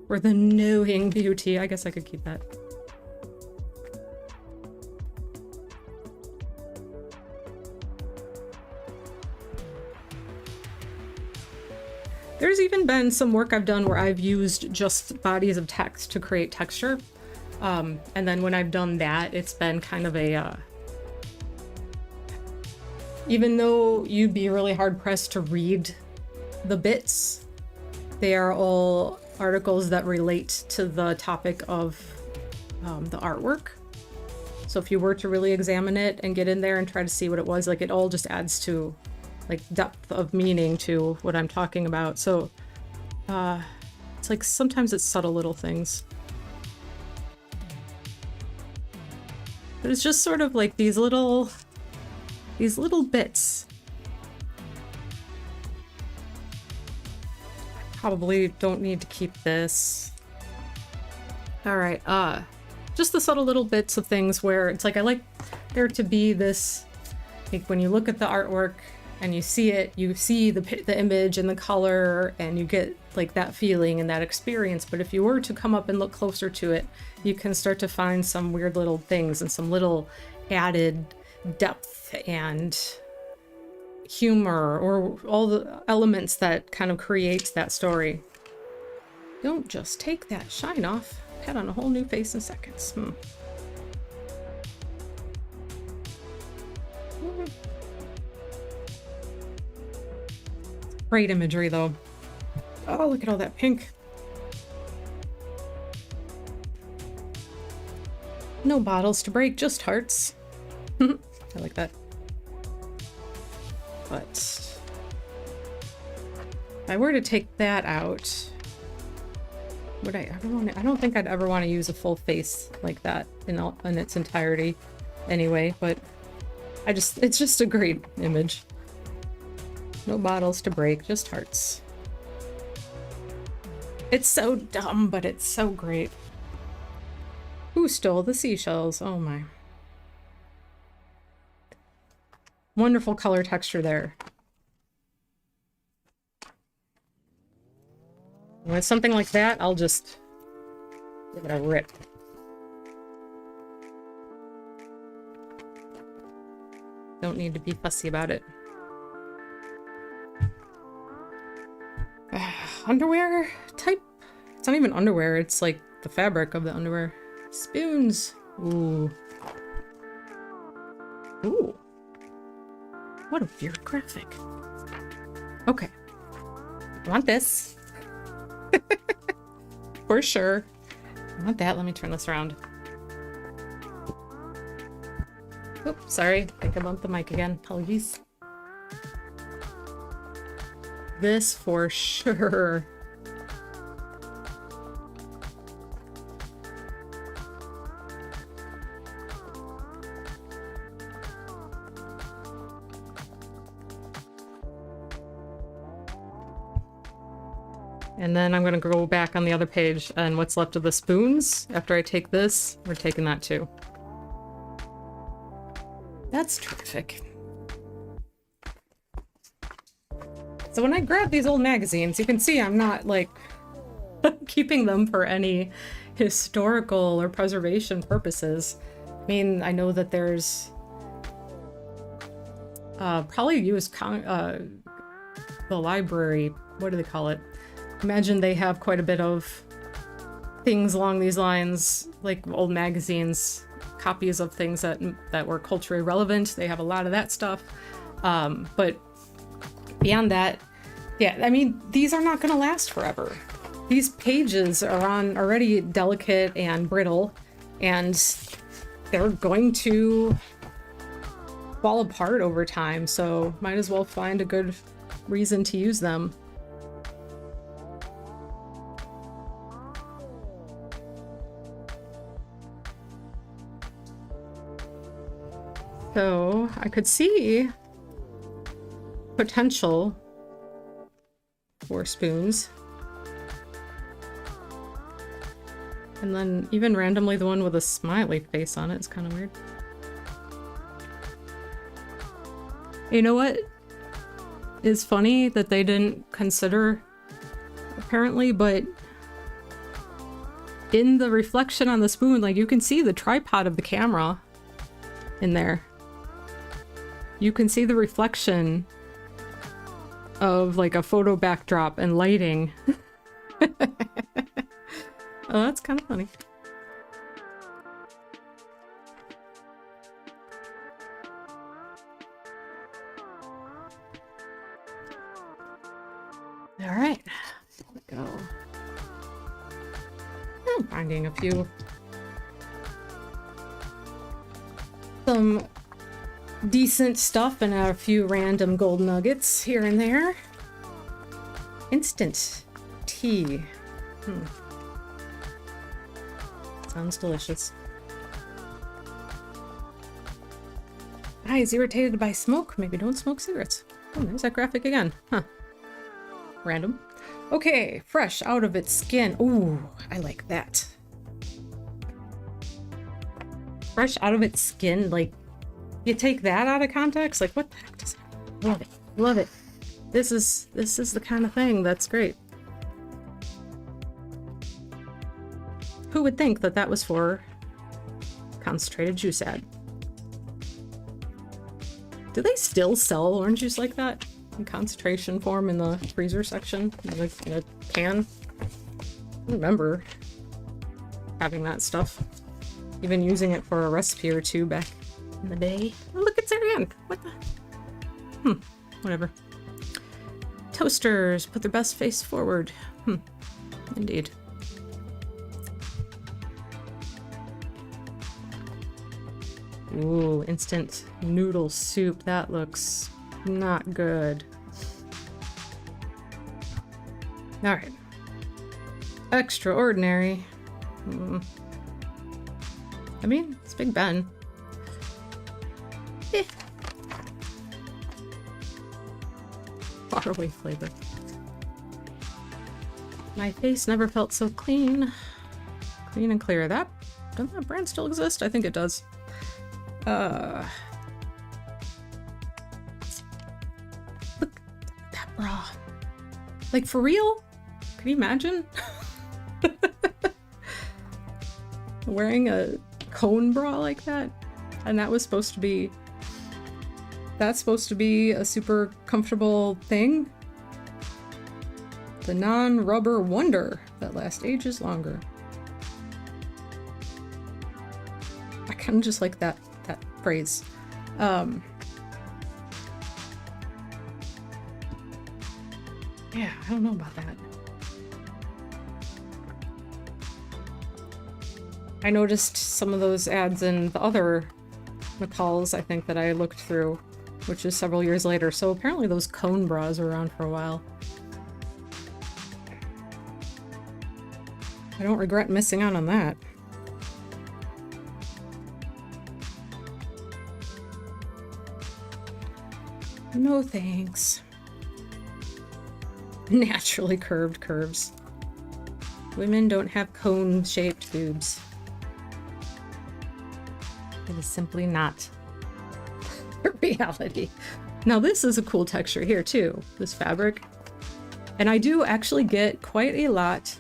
Or the knowing beauty. I guess I could keep that. There's even been some work I've done where I've used just bodies of text to create texture. And then when I've done that, it's been kind of a... even though you'd be really hard-pressed to read the bits, they are all articles that relate to the topic of the artwork. So if you were to really examine it and get in there and try to see what it was, like, it all just adds to, like, depth of meaning to what I'm talking about. So it's like sometimes it's subtle little things. But it's just sort of like these little bits. Probably don't need to keep this. All right, just the subtle little bits of things where it's like, I like there to be this, like, when you look at the artwork and you see it, you see the image and the color, and you get, like, that feeling and that experience. But if you were to come up and look closer to it, you can start to find some weird little things and some little added depth and humor, or all the elements that kind of creates that story. Don't just take that shine off. Put on a whole new face in seconds. Great imagery, though. Oh, look at all that pink. No bottles to break, just hearts. I like that. But if I were to take that out, would I ever want to? I don't think I'd ever want to use a full face like that in its entirety anyway, but it's just a great image. No bottles to break, just hearts. It's so dumb, but it's so great. Who stole the seashells? Oh my. Wonderful color texture there. With something like that, I'll just give it a rip. Don't need to be fussy about it. Underwear type? It's not even underwear, it's like the fabric of the underwear. Spoons. Ooh. Ooh. What a weird graphic. Okay. I want this. For sure. I want that. Let me turn this around. Oops, sorry. I think I bumped the mic again. Apologies. This for sure. And then I'm gonna go back on the other page, and what's left of the spoons, after I take this, we're taking that too. That's terrific. So when I grab these old magazines, you can see I'm not, like, keeping them for any historical or preservation purposes. I mean, I know that there's probably used the library, what do they call it? Imagine they have quite a bit of things along these lines, like old magazines, copies of things that were culturally relevant. They have a lot of that stuff. But beyond that, yeah, I mean, these are not going to last forever. These pages are already delicate and brittle, and they're going to fall apart over time, so might as well find a good reason to use them. So I could see potential for spoons. And then even randomly the one with a smiley face on it is kind of weird. You know what is funny that they didn't consider, apparently, but in the reflection on the spoon, like, you can see the tripod of the camera in there. You can see the reflection of, like, a photo backdrop and lighting. Oh, that's kind of funny. All right, here we go. I'm finding a few. Some decent stuff and a few random gold nuggets here and there. Instant tea. Sounds delicious. Eyes irritated by smoke. Maybe don't smoke cigarettes. Oh, there's that graphic again. Huh. Random. Okay, fresh out of its skin. Ooh, I like that. Fresh out of its skin, like, you take that out of context? Like, what the heck does that? Love it. Love it. This is the kind of thing that's great. Who would think that that was for concentrated juice ad? Do they still sell orange juice like that? In concentration form in the freezer section? Like in a can? I remember having that stuff. Even using it for a recipe or two back in the day. Oh, look, it's there again. What the? Whatever. Toasters put their best face forward. Indeed. Ooh, instant noodle soup. That looks not good. Alright. Extraordinary. I mean, it's Big Ben. Faraway flavor. My face never felt so clean. Clean and clear. Doesn't that brand still exist? I think it does. Look at that bra. Like, for real? Can you imagine? Wearing a cone bra like that? And that was supposed to be... That's supposed to be a super comfortable thing? The non-rubber wonder that lasts ages longer. I kind of just like that phrase. Yeah, I don't know about that. I noticed some of those ads in the other McCalls, I think, that I looked through, which is several years later. So apparently those cone bras were around for a while. I don't regret missing out on that. No thanks. Naturally curved curves. Women don't have cone-shaped boobs. It is simply not reality. Now this is a cool texture here too, this fabric. And I do actually get quite a lot.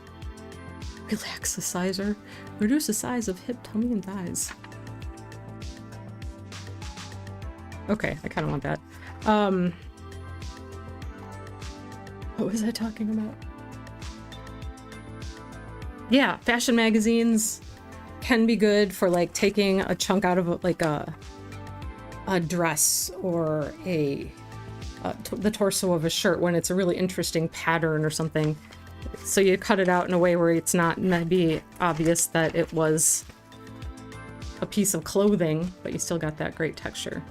Relax the sizer. Reduce the size of hip, tummy, and thighs. Okay, I kind of want that. What was I talking about? Yeah, fashion magazines can be good for like taking a chunk out of like a dress or the torso of a shirt when it's a really interesting pattern or something. So you cut it out in a way where it's not maybe obvious that it was a piece of clothing, but you still got that great texture.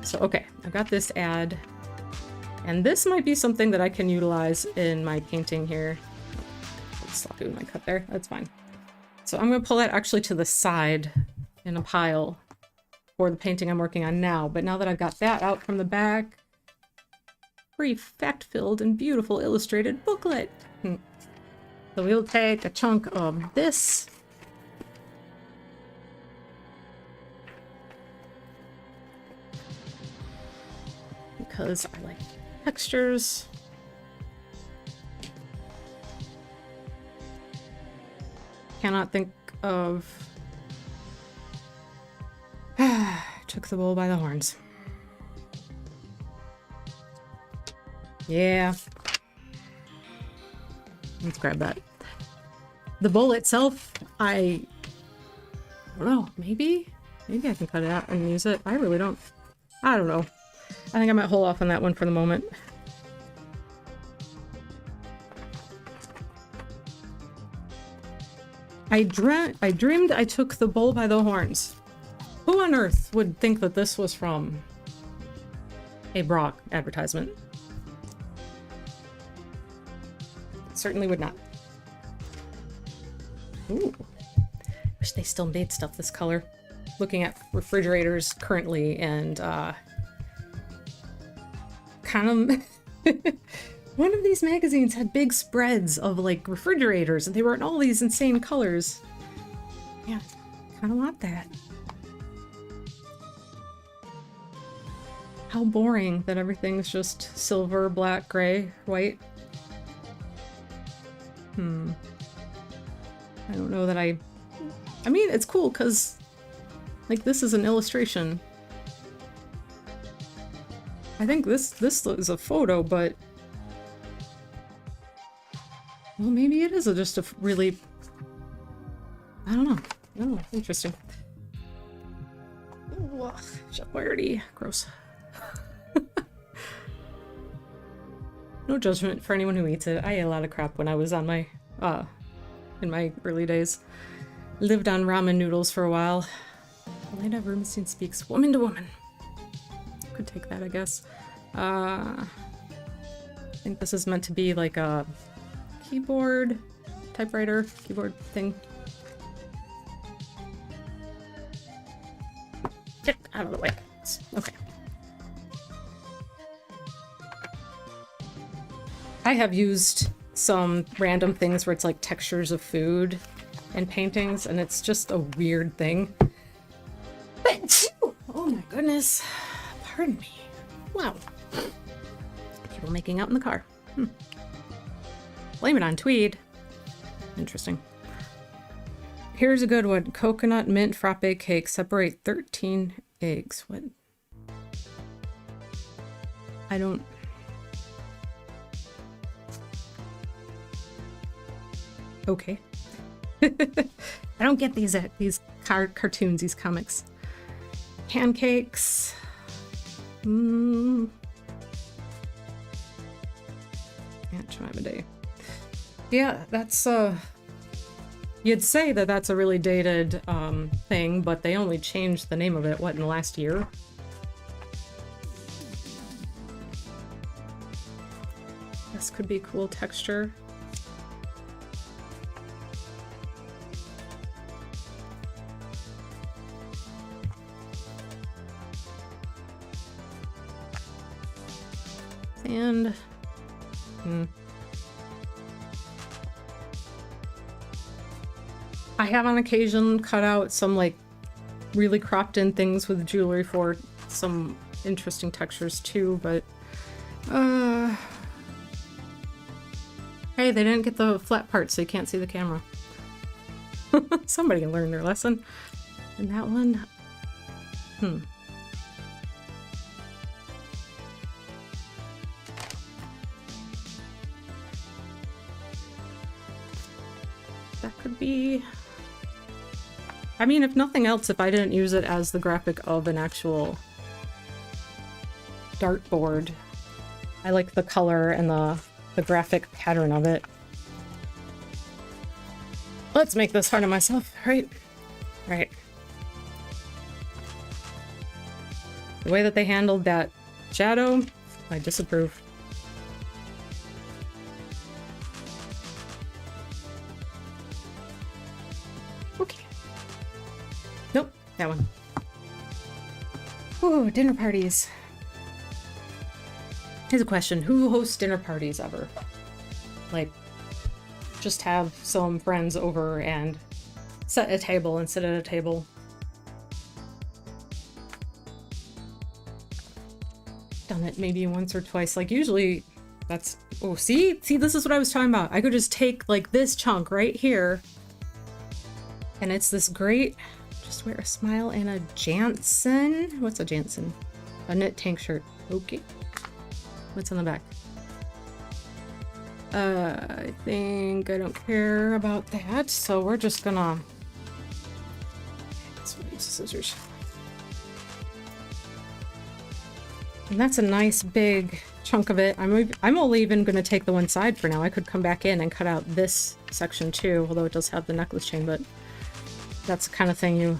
So, okay, I've got this ad, and this might be something that I can utilize in my painting here. Let's stop doing my cut there, that's fine. So I'm gonna pull that actually to the side in a pile for the painting I'm working on now, but now that I've got that out from the back, pretty fact-filled and beautiful illustrated booklet. So we'll take a chunk of this. Because I like textures. Cannot think of... Took the bull by the horns. Yeah. Let's grab that. The bowl itself, I don't know, maybe I can cut it out and use it. I really don't. I don't know. I think I might hold off on that one for the moment. I dreamed I took the bull by the horns. Who on earth would think that this was from a bra advertisement? Certainly would not. Ooh. Wish they still made stuff this color. Looking at refrigerators currently and kind of one of these magazines had big spreads of like refrigerators and they were in all these insane colors. Yeah, kind of want that. How boring that everything's just silver, black, gray, white. I don't know that I mean, it's cool because, like, this is an illustration. I think this is a photo, but... Well, maybe it is just a really... I don't know. Oh, interesting. Ugh, Jeopardy. Gross. No judgment for anyone who eats it. I ate a lot of crap when I was on my, in my early days. Lived on ramen noodles for a while. Elena Vermestein speaks woman to woman. Could take that, I guess. I think this is meant to be like a keyboard, typewriter, keyboard thing. Get out of the way. Okay. I have used some random things where it's like textures of food and paintings, and it's just a weird thing. But, oh my goodness. Pardon me. Wow. People making out in the car. Blame it on Tweed. Interesting. Here's a good one. Coconut mint frappe cake. Separate 13 eggs. What? I don't... Okay. I don't get these cartoons, these comics. Pancakes. Yeah, time of day. Yeah, that's you'd say that that's a really dated thing, but they only changed the name of it, what, in the last year? This could be cool texture. And I have on occasion cut out some like really cropped in things with jewelry for some interesting textures too, but hey, they didn't get the flat part, so you can't see the camera. Somebody can learn their lesson. And that one, that could be... I mean, if nothing else, if I didn't use it as the graphic of an actual dartboard, I like the color and the graphic pattern of it. Let's make this hard on myself, right? Right. The way that they handled that shadow, I disapprove. Okay. Nope, that one. Ooh, dinner parties. Here's a question. Who hosts dinner parties ever? Like, just have some friends over and set a table and sit at a table. Done it maybe once or twice. Like, usually that's... Oh, see? See, this is what I was talking about. I could just take, like, this chunk right here. And it's this great... Just wear a smile and a Jansen. What's a Jansen? A knit tank shirt. Okay. What's on the back? I think I don't care about that, so we're just gonna... Let's use the scissors. And that's a nice big chunk of it. I'm only even gonna take the one side for now. I could come back in and cut out this section too, although it does have the necklace chain, but that's the kind of thing you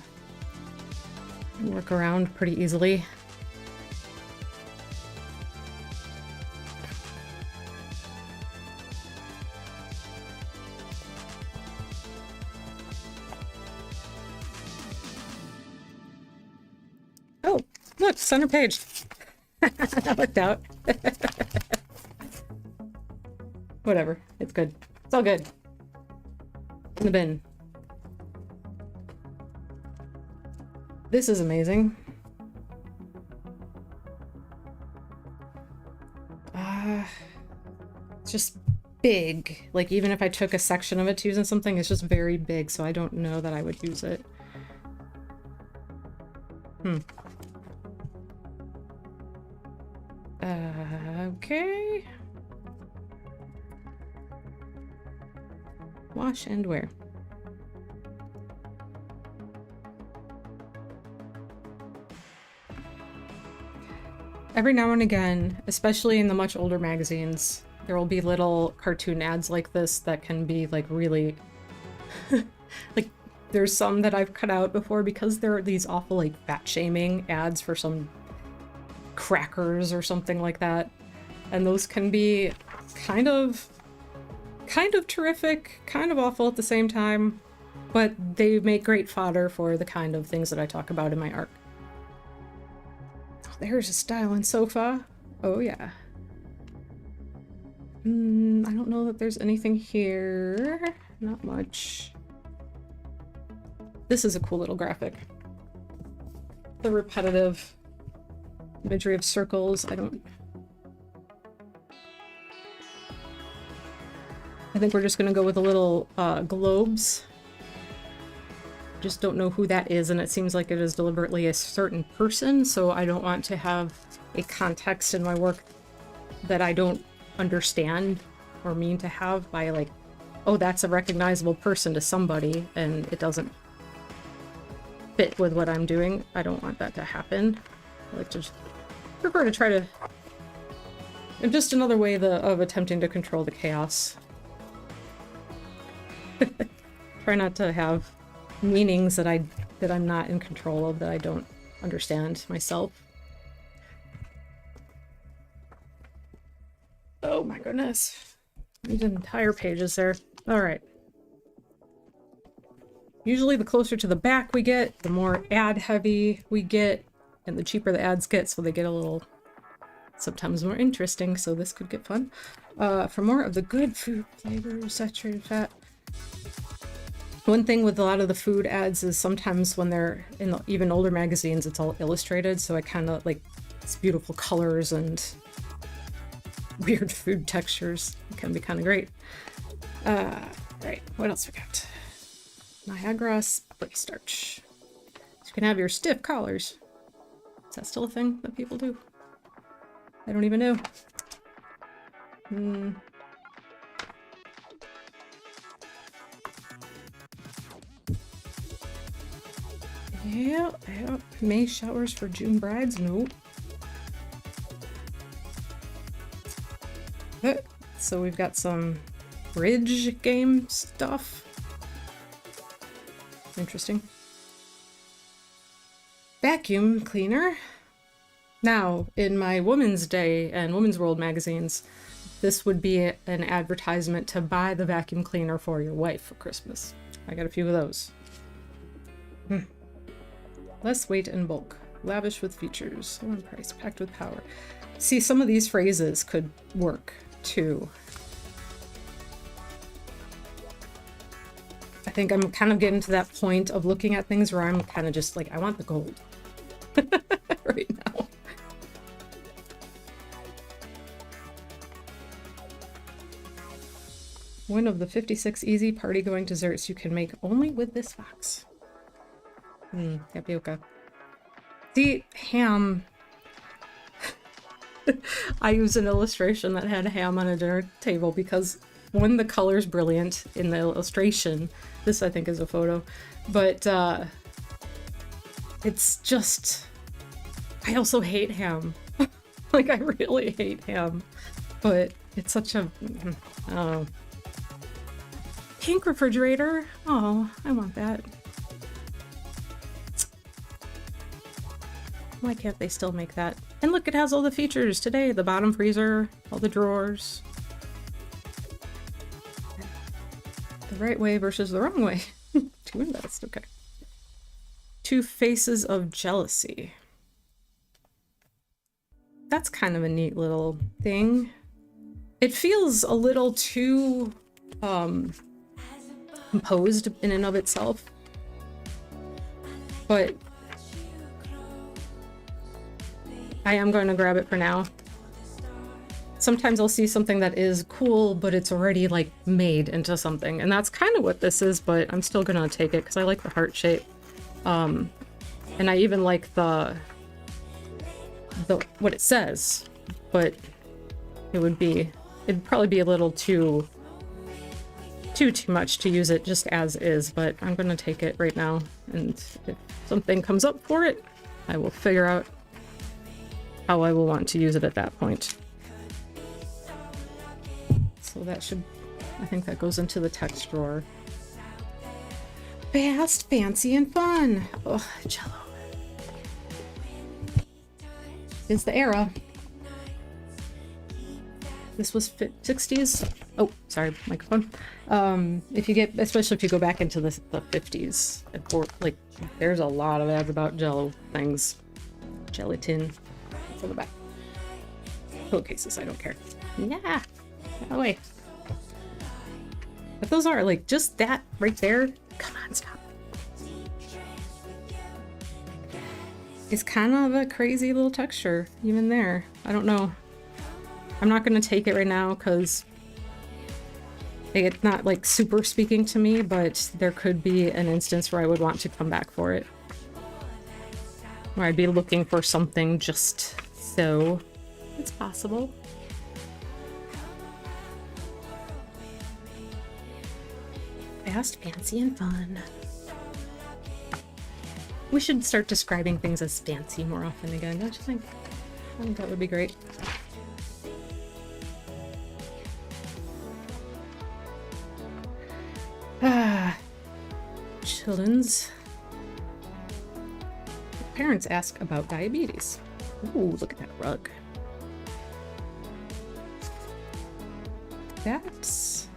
can work around pretty easily. Oh, look, center page. That worked out. Whatever, it's good. It's all good. In the bin. This is amazing. It's just big. Like, even if I took a section of it to use in something, it's just very big, so I don't know that I would use it. Okay. Wash and wear. Every now and again, especially in the much older magazines, there will be little cartoon ads like this that can be like really like, there's some that I've cut out before because there are these awful like fat shaming ads for some crackers or something like that, and those can be kind of terrific, kind of awful at the same time, but they make great fodder for the kind of things that I talk about in my arc. There's a styling sofa. Oh yeah. I don't know that there's anything here. Not much. This is a cool little graphic. The repetitive imagery of circles. I don't... I think we're just gonna go with a little globes. Just don't know who that is, and it seems like it is deliberately a certain person, so I don't want to have a context in my work that I don't understand or mean to have by like, oh, that's a recognizable person to somebody, and it doesn't fit with what I'm doing. I don't want that to happen. I like to just prefer to try to... just another way of attempting to control the chaos. Try not to have meanings that I'm not in control of, that I don't understand myself. Oh my goodness. These entire pages there. Alright. Usually the closer to the back we get, the more ad heavy we get, and the cheaper the ads get, so they get a little sometimes more interesting, so this could get fun. For more of the good food flavors, saturated fat. One thing with a lot of the food ads is sometimes when they're in the even older magazines, it's all illustrated, so I kind of like it's beautiful colors and weird food textures. It can be kind of great. Right, what else we got? Niagara split starch. So you can have your stiff collars. Is that still a thing that people do? I don't even know. Yeah. May showers for June brides? Nope. So we've got some bridge game stuff. Interesting. Vacuum cleaner. Now, in my Women's Day and Women's World magazines, this would be an advertisement to buy the vacuum cleaner for your wife for Christmas. I got a few of those. Less weight and bulk. Lavish with features. Low in price. Packed with power. See, some of these phrases could work, too. I think I'm kind of getting to that point of looking at things where I'm kind of just like, I want the gold. Right now. One of the 56 easy party-going desserts you can make only with this box. Tapioca. See, ham. I used an illustration that had ham on a dinner table because, one, the color's brilliant in the illustration. This, I think, is a photo. But, it's just... I also hate ham. Like, I really hate ham. But it's such a... I don't know. Pink refrigerator. Oh, I want that. Why can't they still make that? And look, it has all the features today. The bottom freezer, all the drawers. The right way versus the wrong way. To invest, okay. Two faces of jealousy. That's kind of a neat little thing. It feels a little too composed in and of itself. But I am going to grab it for now. Sometimes I'll see something that is cool, but it's already like made into something. And that's kind of what this is, but I'm still going to take it because I like the heart shape. And I even like the what it says, but it'd probably be a little too much to use it just as is, but I'm going to take it right now. And if something comes up for it, I will figure out how I will want to use it at that point. So that should, I think that goes into the text drawer. Fast, fancy, and fun. Oh, Jello. Is the era. This was 60s. Oh, sorry, microphone. If you get, especially if you go back into the 50s, like there's a lot of ads about Jello things. Gelatin. For the back. Pillowcases, I don't care. Yeah. Oh wait. But those are like just that right there. Come on, stop. It's kind of a crazy little texture, even there. I don't know. I'm not going to take it right now because It's not like super speaking to me, but there could be an instance where I would want to come back for it. Where I'd be looking for something just so. It's possible. Fast, fancy, and fun. We should start describing things as fancy more often again, don't you think? I think that would be great. Children's. Parents ask about diabetes. Ooh, look at that rug. That's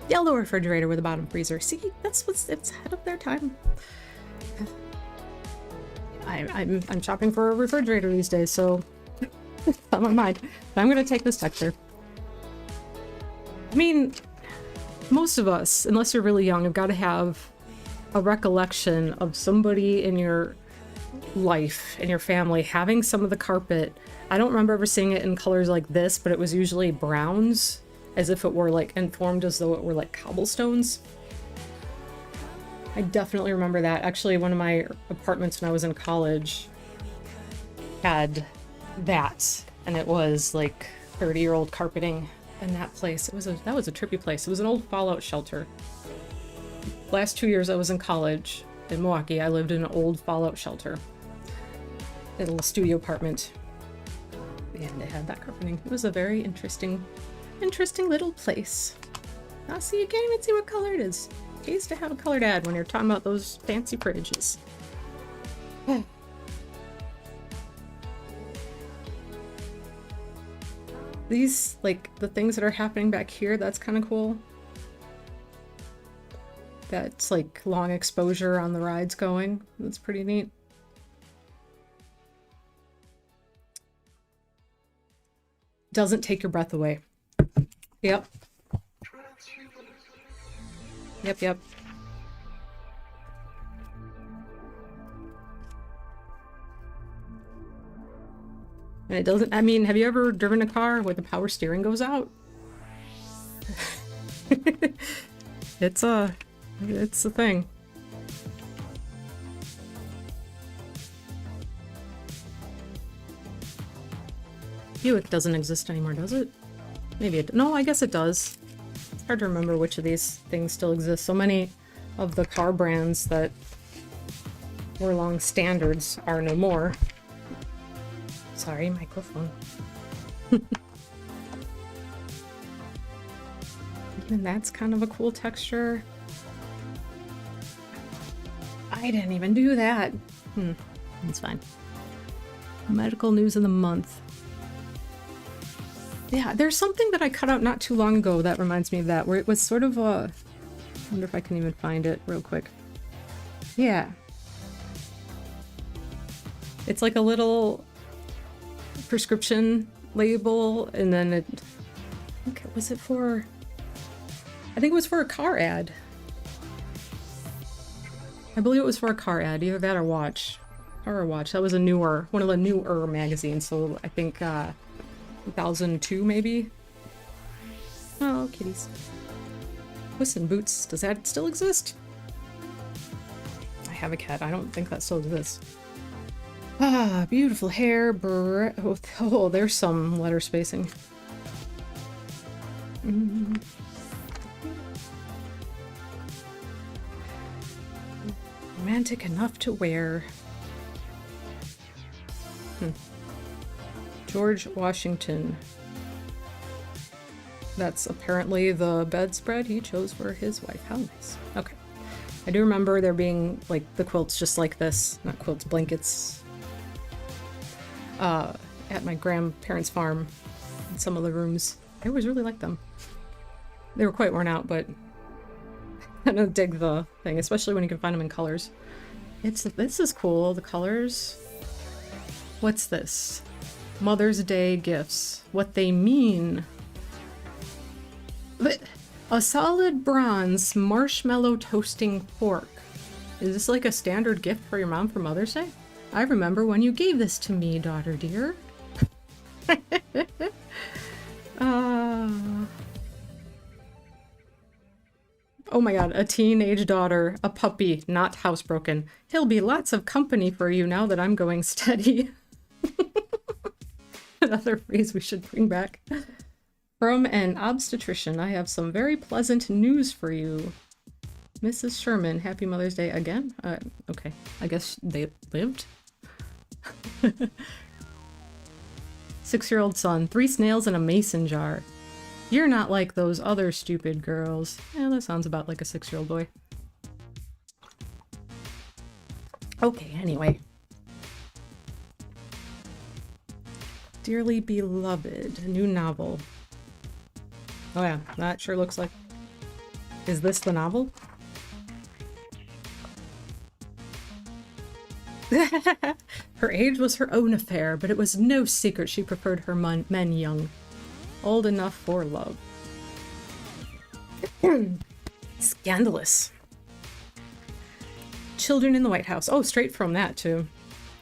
yellow refrigerator with a bottom freezer. See, it's ahead of their time. I'm shopping for a refrigerator these days, so it's on my mind. But I'm gonna take this texture. I mean, most of us, unless you're really young, have got to have a recollection of somebody in your life, in your family, having some of the carpet. I don't remember ever seeing it in colors like this, but it was usually browns, as if it were like informed as though it were like cobblestones. I definitely remember that. Actually, one of my apartments when I was in college had that, and it was like 30-year-old carpeting in that place. That was a trippy place. It was an old fallout shelter. Last 2 years I was in college in Milwaukee, I lived in an old fallout shelter. A little studio apartment. And it had that carpeting. It was a very interesting little place. Now see, you can't even see what color it is. It pays to have a colored ad when you're talking about those fancy fridges. These, like, the things that are happening back here, that's kind of cool. That's like long exposure on the rides going. That's pretty neat. Doesn't take your breath away. Yep. Yep. And it doesn't, I mean, have you ever driven a car where the power steering goes out? It's a thing. Buick doesn't exist anymore, does it? Maybe it... No, I guess it does. It's hard to remember which of these things still exist. So many of the car brands that were long standards are no more. Sorry, microphone. Even that's kind of a cool texture. I didn't even do that. It's fine. Medical news of the month. Yeah, there's something that I cut out not too long ago that reminds me of that, where it was sort of a... I wonder if I can even find it real quick. Yeah. It's like a little prescription label, and then it... Okay, was it for... I think it was for a car ad. I believe it was for a car ad, either that or watch. Or a watch. That was a newer, one of the newer magazines, so I think 2002 maybe? Oh, kitties. Puss in Boots, does that still exist? I have a cat, I don't think that still exists. Ah, beautiful hair, oh, there's some letter spacing. Romantic enough to wear. George Washington. That's apparently the bedspread he chose for his wife. How nice. Okay. I do remember there being, like, the quilts just like this. Not quilts, blankets. At my grandparents' farm. In some of the rooms. I always really liked them. They were quite worn out, but I don't dig the thing, especially when you can find them in colors. This is cool, the colors. What's this? Mother's Day gifts. What they mean. But a solid bronze marshmallow toasting fork. Is this like a standard gift for your mom for Mother's Day? I remember when you gave this to me, daughter dear. Oh my god, a teenage daughter, a puppy, not housebroken. He'll be lots of company for you now that I'm going steady. Another phrase we should bring back. From an obstetrician, I have some very pleasant news for you. Mrs. Sherman, happy Mother's Day again? Okay, I guess they lived? 6-year-old son, 3 snails in a mason jar. You're not like those other stupid girls. Yeah, that sounds about like a 6-year-old boy. Okay, anyway. Dearly Beloved, a new novel. Oh yeah, that sure looks like... Is this the novel? Her age was her own affair, but it was no secret she preferred her men young. Old enough for love. Scandalous. Children in the White House. Oh, straight from that, too.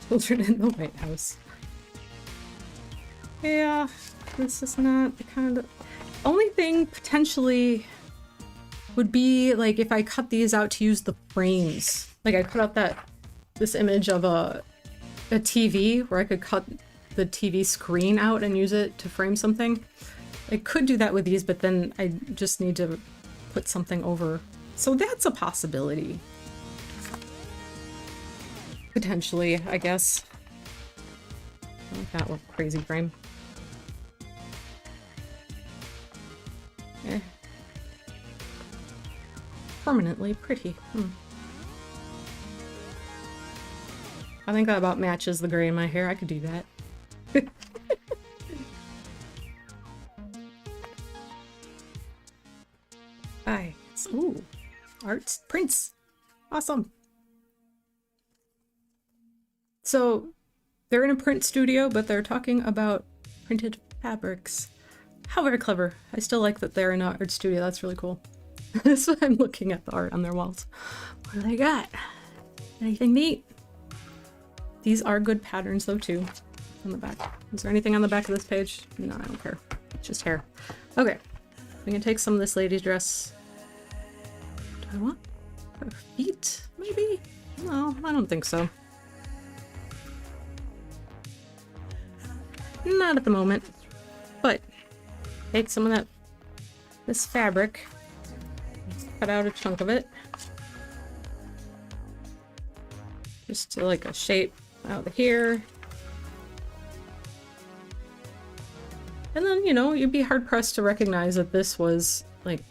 Children in the White House. Yeah, this is not the kind of... Only thing potentially would be, like, if I cut these out to use the frames. Like, I cut out this image of a TV where I could cut the TV screen out and use it to frame something. I could do that with these, but then I just need to put something over. So that's a possibility. Potentially, I guess. I like that little crazy frame. Eh. Permanently pretty. I think that about matches the gray in my hair. I could do that. Hi. Ooh. Art prints. Awesome. So they're in a print studio, but they're talking about printed fabrics. How very clever. I still like that they're in an art studio. That's really cool. So I'm looking at the art on their walls. What do they got? Anything neat? These are good patterns though too. On the back. Is there anything on the back of this page? No, I don't care. It's just hair. Okay. We can take some of this lady's dress. Do I want her feet? Maybe? No, I don't think so. Not at the moment. But take some of this fabric. Cut out a chunk of it. Just to like a shape out here. And then, you know, you'd be hard pressed to recognize that this was like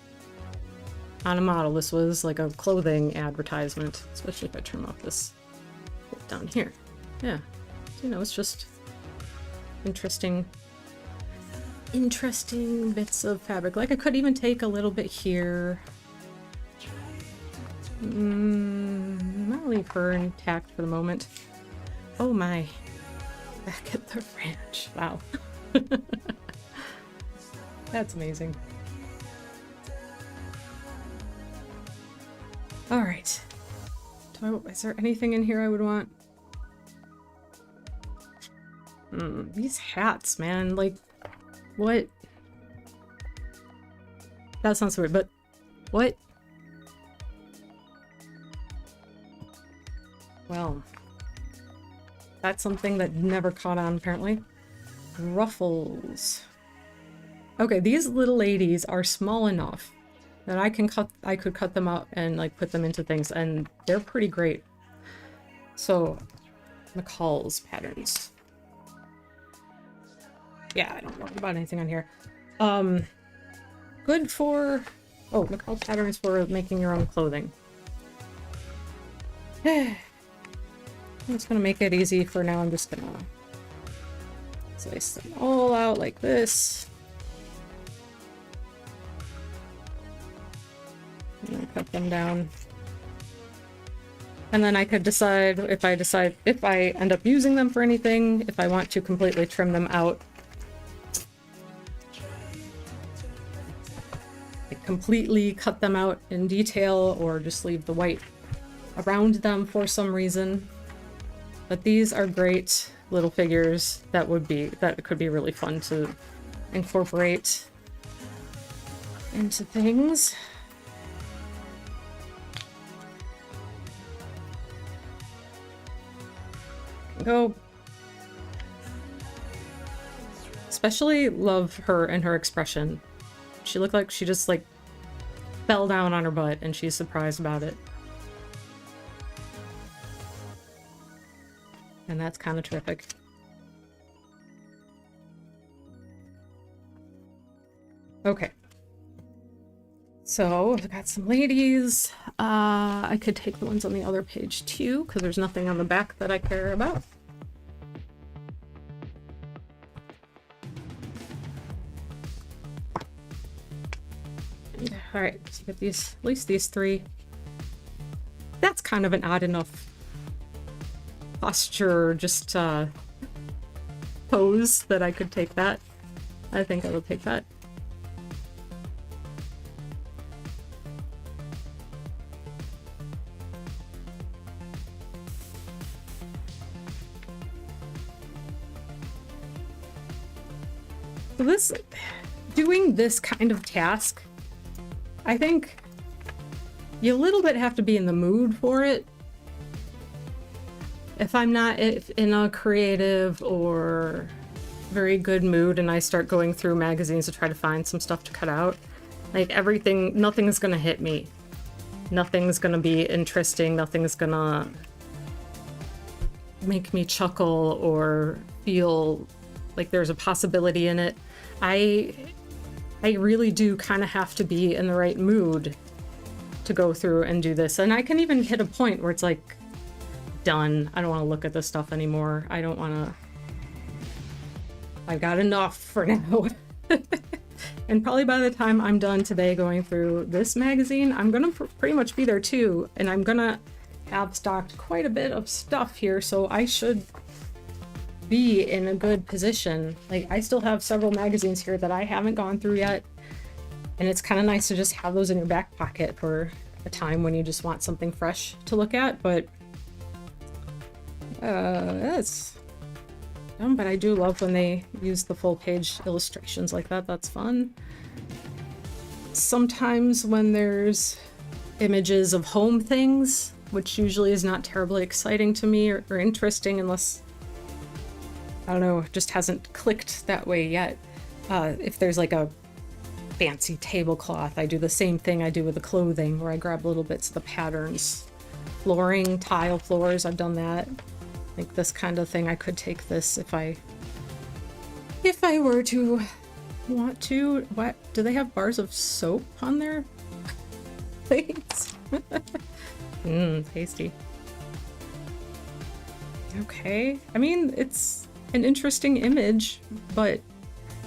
on a model. This was like a clothing advertisement, especially if I trim off this bit down here. Yeah. You know, it's just interesting bits of fabric. Like I could even take a little bit here. I'll leave her intact for the moment. Oh my. Back at the ranch. Wow. That's amazing. Alright. Is there anything in here I would want? These hats, man. Like, what? That sounds weird, but what? Well, that's something that never caught on, apparently. Ruffles. Okay, these little ladies are small enough that I could cut them out and like put them into things, and they're pretty great. So, McCall's patterns. Yeah, I don't know about anything on here. Good for... Oh, McCall patterns for making your own clothing. I'm just gonna make it easy for now. I'm just gonna slice them all out like this. I'm gonna cut them down. And then I could decide if I end up using them for anything, if I want to completely trim them out. Like completely cut them out in detail, or just leave the white around them for some reason. But these are great little figures that could be really fun to incorporate into things. go. Especially love her and her expression. She looked like she just like fell down on her butt and she's surprised about it. And that's kind of terrific. Okay. So I've got some ladies. I could take the ones on the other page too, because there's nothing on the back that I care about. All right, let's get these, at least these three. That's kind of an odd enough posture, just pose that I could take that. I think I will take that. Doing this kind of task, I think you a little bit have to be in the mood for it. If I'm not in a creative or very good mood and I start going through magazines to try to find some stuff to cut out, like nothing's gonna hit me. Nothing's gonna be interesting, nothing's gonna make me chuckle or feel like there's a possibility in it. I really do kind of have to be in the right mood to go through and do this. And I can even hit a point where it's like, done. I don't want to look at this stuff anymore. I don't want to... I've got enough for now. And probably by the time I'm done today going through this magazine, I'm going to pretty much be there too. And I'm going to have stocked quite a bit of stuff here, so I should be in a good position. Like, I still have several magazines here that I haven't gone through yet, and it's kind of nice to just have those in your back pocket for a time when you just want something fresh to look at. But that's dumb, but I do love when they use the full page illustrations like that. That's fun. Sometimes when there's images of home things, which usually is not terribly exciting to me or interesting unless, I don't know, it just hasn't clicked that way yet. If there's like a fancy tablecloth, I do the same thing I do with the clothing, where I grab little bits of the patterns. Flooring, tile floors, I've done that. Like this kind of thing, I could take this if I were to want to. What? Do they have bars of soap on their plates? Tasty. Okay. I mean, it's an interesting image, but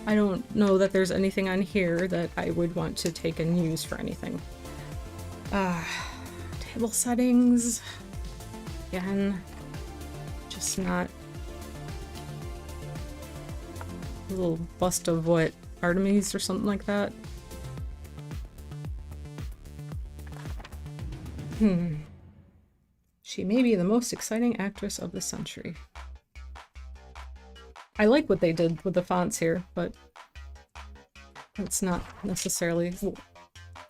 I don't know that there's anything on here that I would want to take and use for anything. Table settings. Again, just not... A little bust of what? Artemis or something like that? She may be the most exciting actress of the century. I like what they did with the fonts here, but it's not necessarily...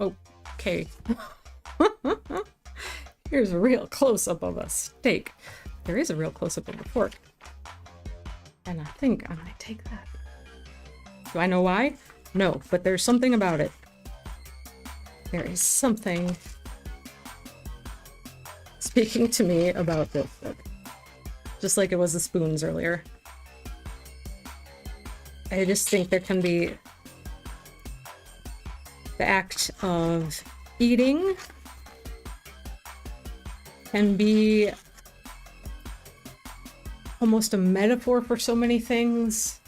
Okay. Here's a real close-up of a steak. There is a real close-up of a pork. And I think I might take that. Do I know why? No, but there's something about it. There is something speaking to me about this. Just like it was the spoons earlier. I just think there can be the act of eating can be almost a metaphor for so many things.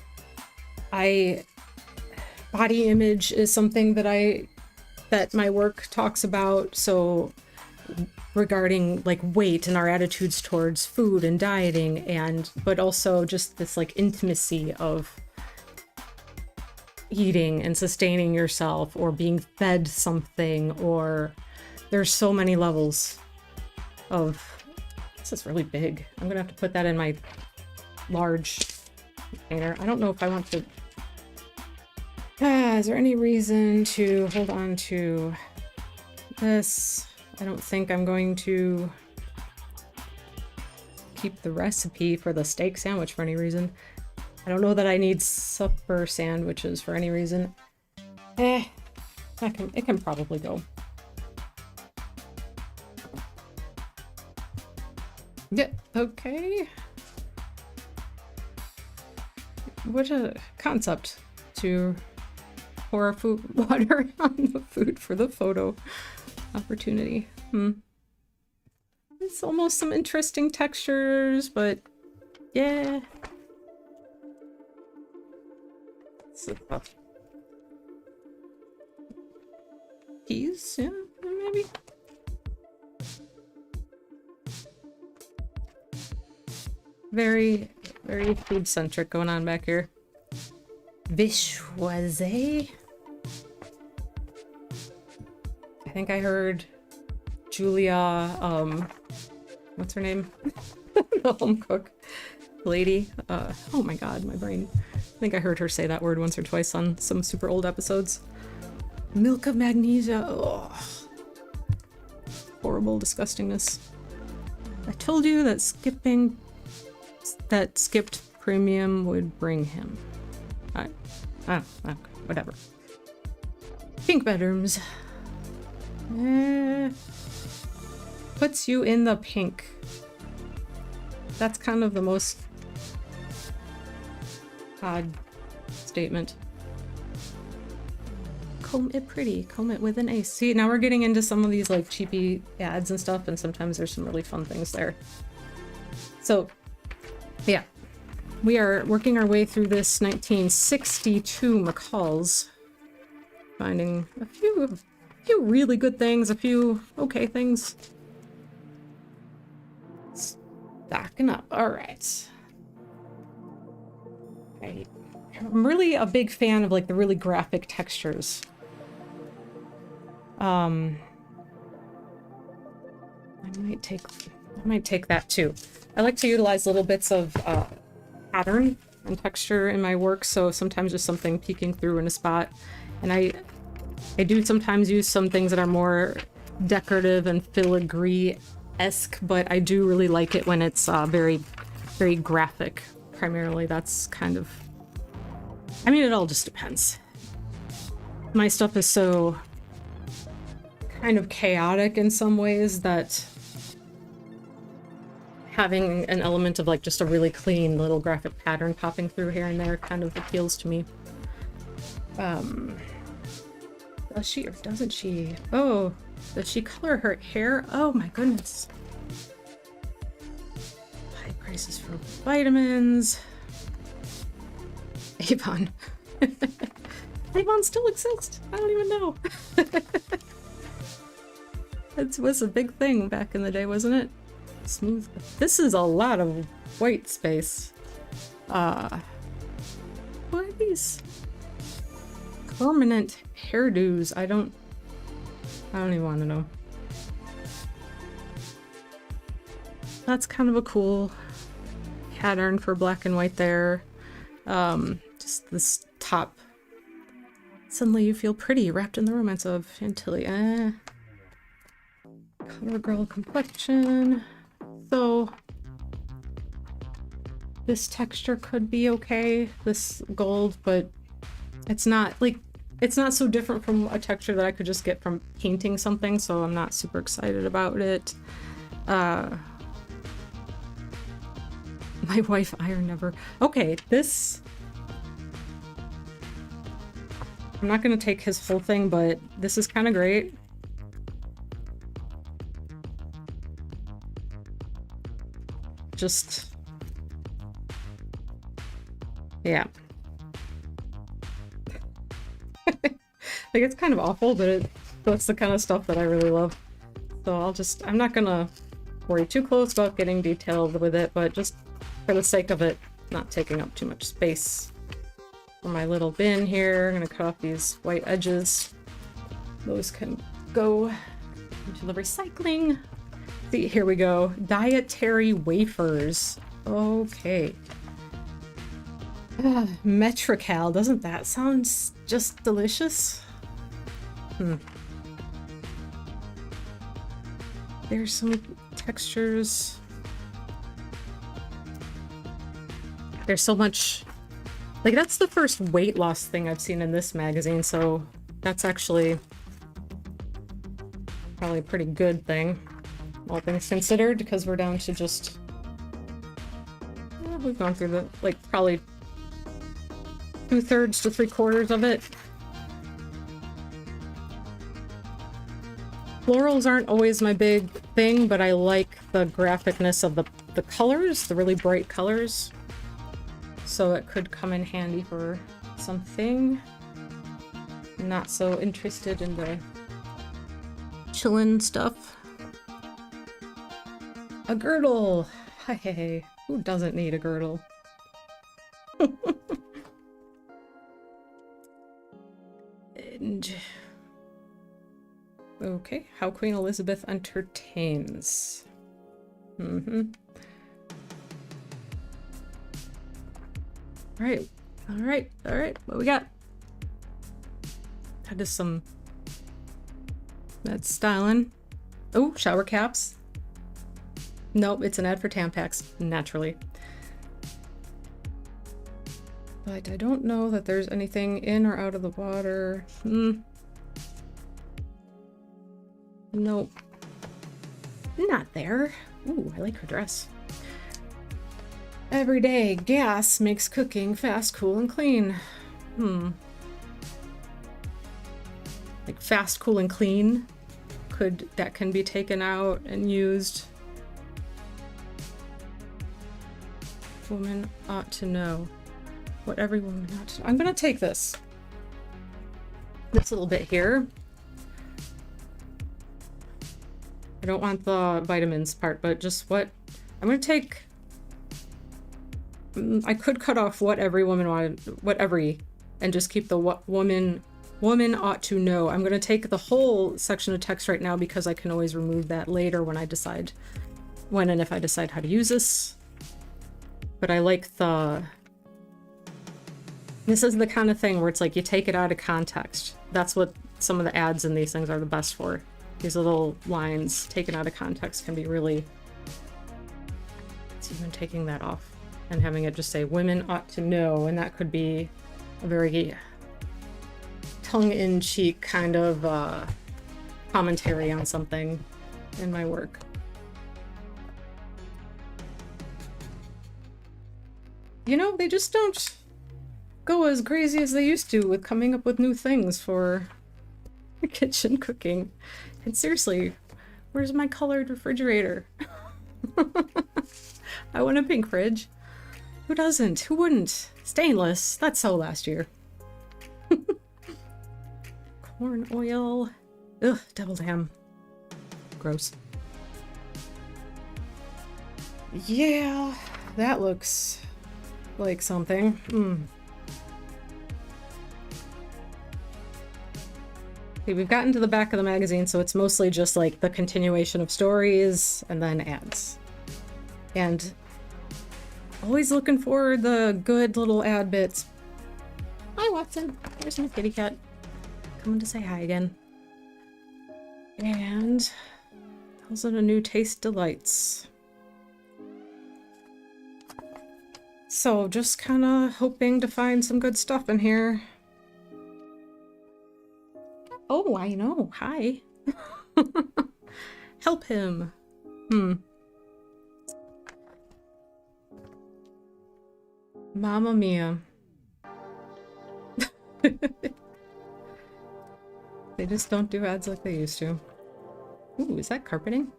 Body image is something that my work talks about, so regarding like weight and our attitudes towards food and dieting, but also just this like intimacy of eating and sustaining yourself or being fed something, or there's so many levels of... This is really big. I'm gonna have to put that in my large container. I don't know if I want to... is there any reason to hold on to this? I don't think I'm going to keep the recipe for the steak sandwich for any reason. I don't know that I need supper sandwiches for any reason. It can probably go. Yeah, okay. What a concept to pour food water on the food for the photo opportunity. It's almost some interesting textures, but yeah. Peas, yeah, maybe. Very, very food-centric going on back here. Vichoise. I think I heard Julia, what's her name? The home cook lady. Oh my god, my brain. I think I heard her say that word once or twice on some super old episodes. Milk of magnesia. Ugh. Horrible disgustingness. I told you that skipped premium would bring him. Okay, whatever. Pink bedrooms. Puts you in the pink. That's kind of the most odd statement. Comb it pretty, comb it with an ace. See, now we're getting into some of these like cheapy ads and stuff, and sometimes there's some really fun things there. So, yeah. We are working our way through this 1962 McCall's. Finding a few really good things, a few okay things. Stacking up. Alright. I'm really a big fan of like the really graphic textures. I might take that too. I like to utilize little bits of pattern and texture in my work, so sometimes just something peeking through in a spot. And I do sometimes use some things that are more decorative and filigree-esque, but I do really like it when it's very, very graphic. Primarily, that's kind of... I mean, it all just depends. My stuff is so kind of chaotic in some ways that having an element of like just a really clean little graphic pattern popping through here and there kind of appeals to me. Does she or doesn't she? Oh, does she color her hair? Oh my goodness. High prices for vitamins. Avon. Avon still exists? I don't even know. That was a big thing back in the day, wasn't it? Smooth. This is a lot of white space. What are these? Permanent hairdos. I don't even want to know. That's kind of a cool pattern for black and white there. Just this top. Suddenly you feel pretty, wrapped in the romance of Chantilly. Color girl complexion. So this texture could be okay, this gold, but it's not like, it's not so different from a texture that I could just get from painting something, so I'm not super excited about it. My wife iron never. Okay, this... I'm not gonna take his whole thing, but this is kind of great. Just... yeah. Like, it's kind of awful, but that's the kind of stuff that I really love. So I'm not gonna worry too close about getting detailed with it, but just for the sake of it, not taking up too much space. For my little bin here, I'm gonna cut off these white edges. Those can go into the recycling. See, here we go. Dietary wafers. Okay. Metrical, doesn't that sound just delicious? There's some textures. there's so much, like that's the first weight loss thing I've seen in this magazine, so that's actually probably a pretty good thing, all things considered, because we're down to just, we've gone through the, like, probably 2/3 to 3/4 of it. Florals aren't always my big thing, but I like the graphicness of the colors, the really bright colors. So it could come in handy for something. Not so interested in the chillin' stuff. A girdle! Hey, who doesn't need a girdle? And... okay, how Queen Elizabeth entertains. Alright, alright, what we got? That is some... that's styling. Oh, shower caps. Nope, it's an ad for Tampax, naturally. But I don't know that there's anything in or out of the water. Nope. Not there. Ooh, I like her dress. Every day, gas makes cooking fast, cool, and clean. Like fast, cool, and clean. That can be taken out and used. Woman ought to know. What every woman ought to know. I'm gonna take this little bit here. I don't want the vitamins part, but just what I'm gonna take. I could cut off what every woman wanted, and just keep the what woman ought to know. I'm gonna take the whole section of text right now because I can always remove that later when I decide when and if I decide how to use this. But I like this is the kind of thing where it's like you take it out of context. That's what some of the ads in these things are the best for. These little lines taken out of context can be really... it's even taking that off and having it just say women ought to know, and that could be a very tongue-in-cheek kind of commentary on something in my work. You know, they just don't go as crazy as they used to with coming up with new things for kitchen cooking. And seriously, where's my colored refrigerator? I want a pink fridge. Who doesn't? Who wouldn't? Stainless. That's so last year. Corn oil. Ugh, deviled ham. Gross. Yeah, that looks like something. Okay, we've gotten to the back of the magazine, so it's mostly just like the continuation of stories and then ads. And always looking for the good little ad bits. Hi, Watson. There's my kitty cat. Coming to say hi again. And Thousand a New Taste Delights. So just kind of hoping to find some good stuff in here. Oh, I know. Hi. Help him. Mamma mia. They just don't do ads like they used to. Ooh, is that carpeting?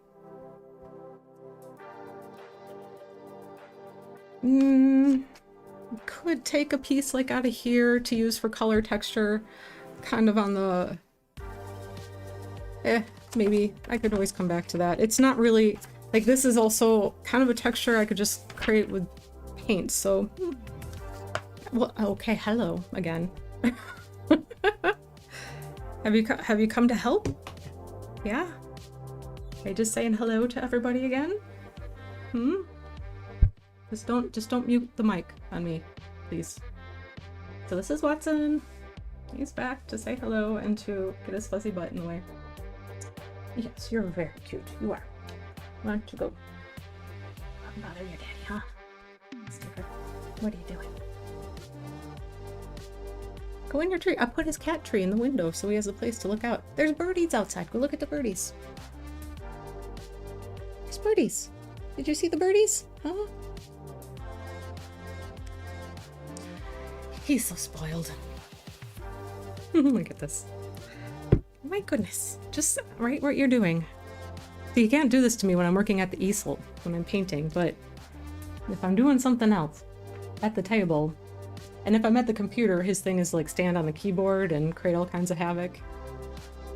Could take a piece like out of here to use for color texture. Kind of on the... maybe. I could always come back to that. It's not really... like, this is also kind of a texture I could just create with paint, so... well, okay, hello again. Have you come to help? Yeah? Are you just saying hello to everybody again? Just don't mute the mic on me, please. So this is Watson. He's back to say hello and to get his fuzzy butt in the way. Yes, you're very cute. You are. Why don't you go bother your daddy, huh? What are you doing? Go in your tree. I put his cat tree in the window so he has a place to look out. There's birdies outside. Go look at the birdies. There's birdies. Did you see the birdies? Huh? He's so spoiled. Look at this. My goodness. Just right what you're doing. So you can't do this to me when I'm working at the easel, when I'm painting, but if I'm doing something else at the table, and if I'm at the computer, his thing is like stand on the keyboard and create all kinds of havoc.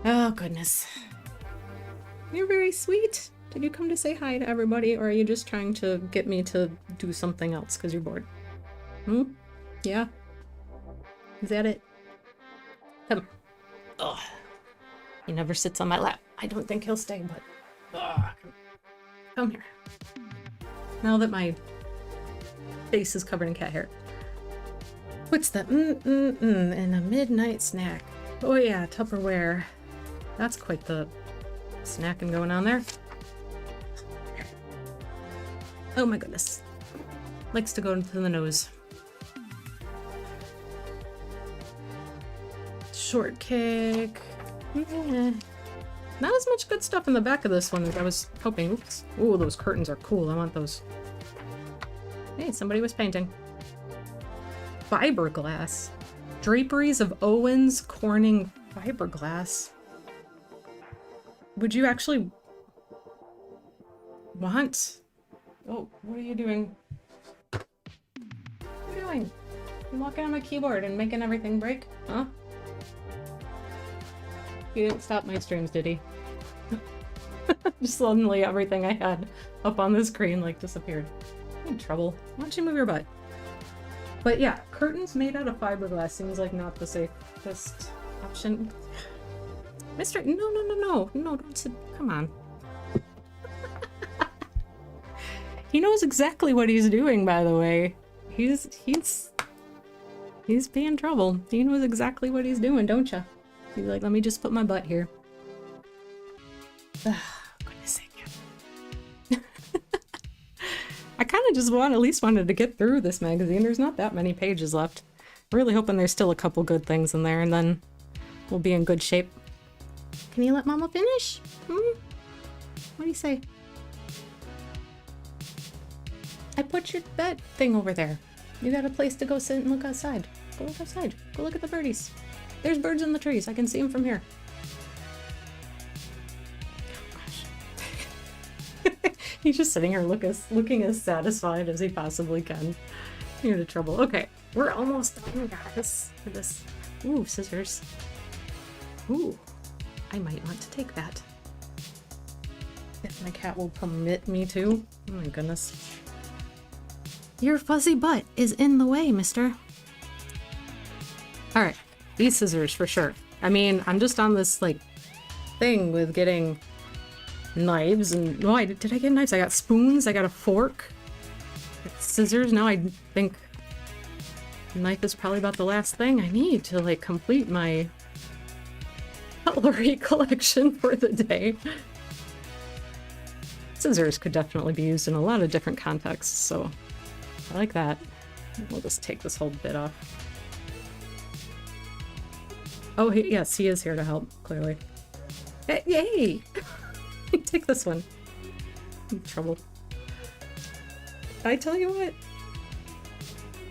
Oh, goodness. You're very sweet. Did you come to say hi to everybody, or are you just trying to get me to do something else because you're bored? Hmm? Yeah? Is that it? Come. Ugh. He never sits on my lap. I don't think he'll stay, but... Ugh. Come here. Now that my face is covered in cat hair. What's the in a midnight snack? Oh yeah, Tupperware. That's quite the snacking going on there. Oh my goodness. Likes to go into the nose. Shortcake. Not as much good stuff in the back of this one as I was hoping. Oops. Ooh, those curtains are cool. I want those. Hey, somebody was painting. Fiberglass. Draperies of Owens Corning fiberglass. Would you actually want... Oh, what are you doing? What are you doing? You walking on my keyboard and making everything break? Huh? He didn't stop my streams, did he? Just suddenly everything I had up on the screen like disappeared. I'm in trouble. Why don't you move your butt? But yeah, curtains made out of fiberglass seems like not the safest option. Mr. No, don't sit. Come on. He knows exactly what he's doing, by the way. He's being trouble. He knows exactly what he's doing, don't you? He's like, let me just put my butt here. Goodness sake. I kind of just at least wanted to get through this magazine. There's not that many pages left. Really hoping there's still a couple good things in there, and then we'll be in good shape. Can you let Mama finish? Hmm? What do you say? I put your bed thing over there. You got a place to go sit and look outside. Go look outside. Go look at the birdies. There's birds in the trees. I can see them from here. Oh, gosh. He's just sitting here looking as satisfied as he possibly can. You're into trouble. Okay, we're almost done, guys. For this. Ooh, scissors. Ooh, I might want to take that. If my cat will permit me to. Oh my goodness. Your fuzzy butt is in the way, mister. Alright, these scissors for sure. I mean, I'm just on this, like, thing with getting knives and... Oh, did I get knives? I got spoons, I got a fork. Scissors, now I think knife is probably about the last thing I need to, like, complete my cutlery collection for the day. Scissors could definitely be used in a lot of different contexts, so I like that. We'll just take this whole bit off. Oh, yes, he is here to help, clearly. Hey! Yay! Take this one. I'm in trouble. I tell you what.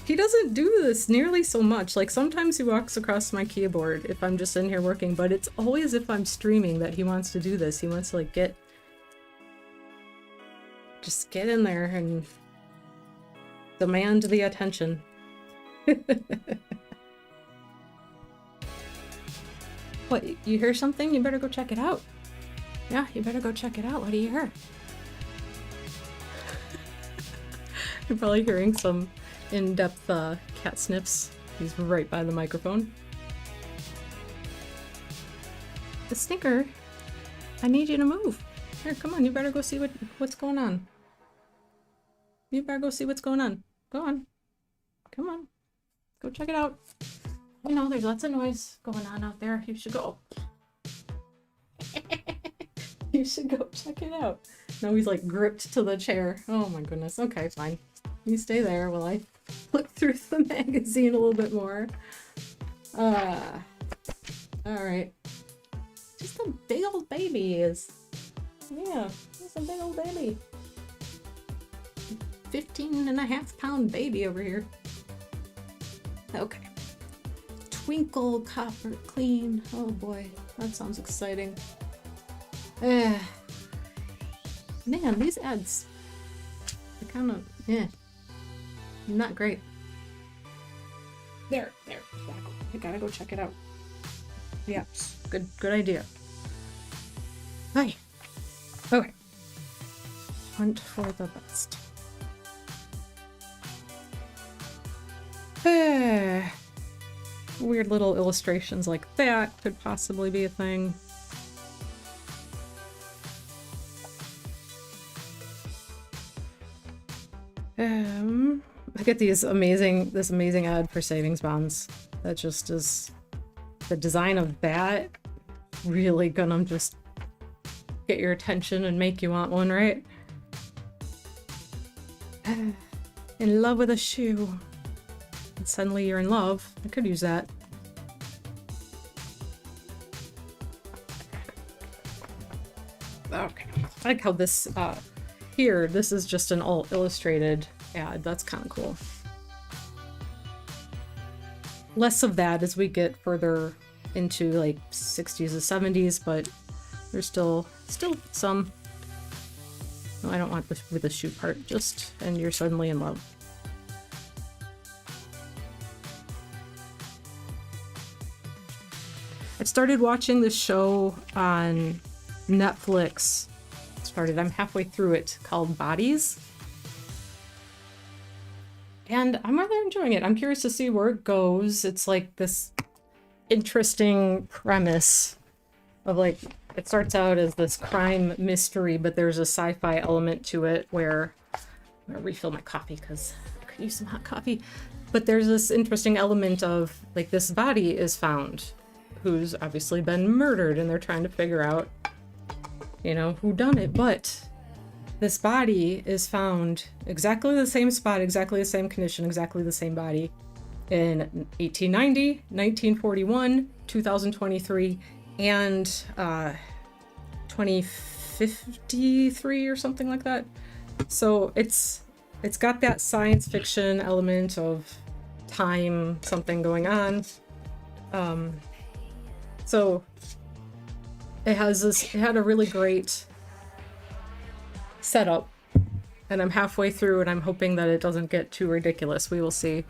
He doesn't do this nearly so much. Like, sometimes he walks across my keyboard if I'm just in here working, but it's always if I'm streaming that he wants to do this. He wants to, like, just get in there and demand the attention. What, you hear something? You better go check it out. Yeah, you better go check it out. What do you hear? You're probably hearing some in-depth cat sniffs. He's right by the microphone. The Snicker, I need you to move. Here, come on, you better go see what's going on. You better go see what's going on. Go on. Come on. Go check it out. You know, there's lots of noise going on out there. You should go. You should go check it out. Now he's like gripped to the chair. Oh my goodness. Okay, fine. You stay there while I look through the magazine a little bit more. All right. Just a big old baby is. Yeah, it's a big old baby. 15.5 pound baby over here. Okay. Twinkle copper clean. Oh boy, that sounds exciting. Man, these ads, they're kind of, not great. There. I gotta go check it out. Yeah, good idea. Hi. Okay. Hunt for the best. Weird little illustrations like that could possibly be a thing. I get this amazing ad for savings bonds. That just is, the design of that really gonna just get your attention and make you want one, right? In love with a shoe. And suddenly you're in love. I could use that. Okay. I like how this, here, this is just an all illustrated ad. That's kind of cool. Less of that as we get further into like 60s and 70s, but there's still some. No, I don't want this with the shoe part, just, and you're suddenly in love. I started watching this show on Netflix. I'm halfway through it, called Bodies. And I'm rather enjoying it. I'm curious to see where it goes. It's like this interesting premise of like, it starts out as this crime mystery, but there's a sci-fi element to it where I'm gonna refill my coffee because I could use some hot coffee. But there's this interesting element of like, this body is found who's obviously been murdered, and they're trying to figure out, you know, who done it. But this body is found exactly the same spot, exactly the same condition, exactly the same body in 1890, 1941, 2023, and 2053 or something like that. So it's got that science fiction element of time, something going on. So it had a really great setup, and I'm halfway through and I'm hoping that it doesn't get too ridiculous. We will see.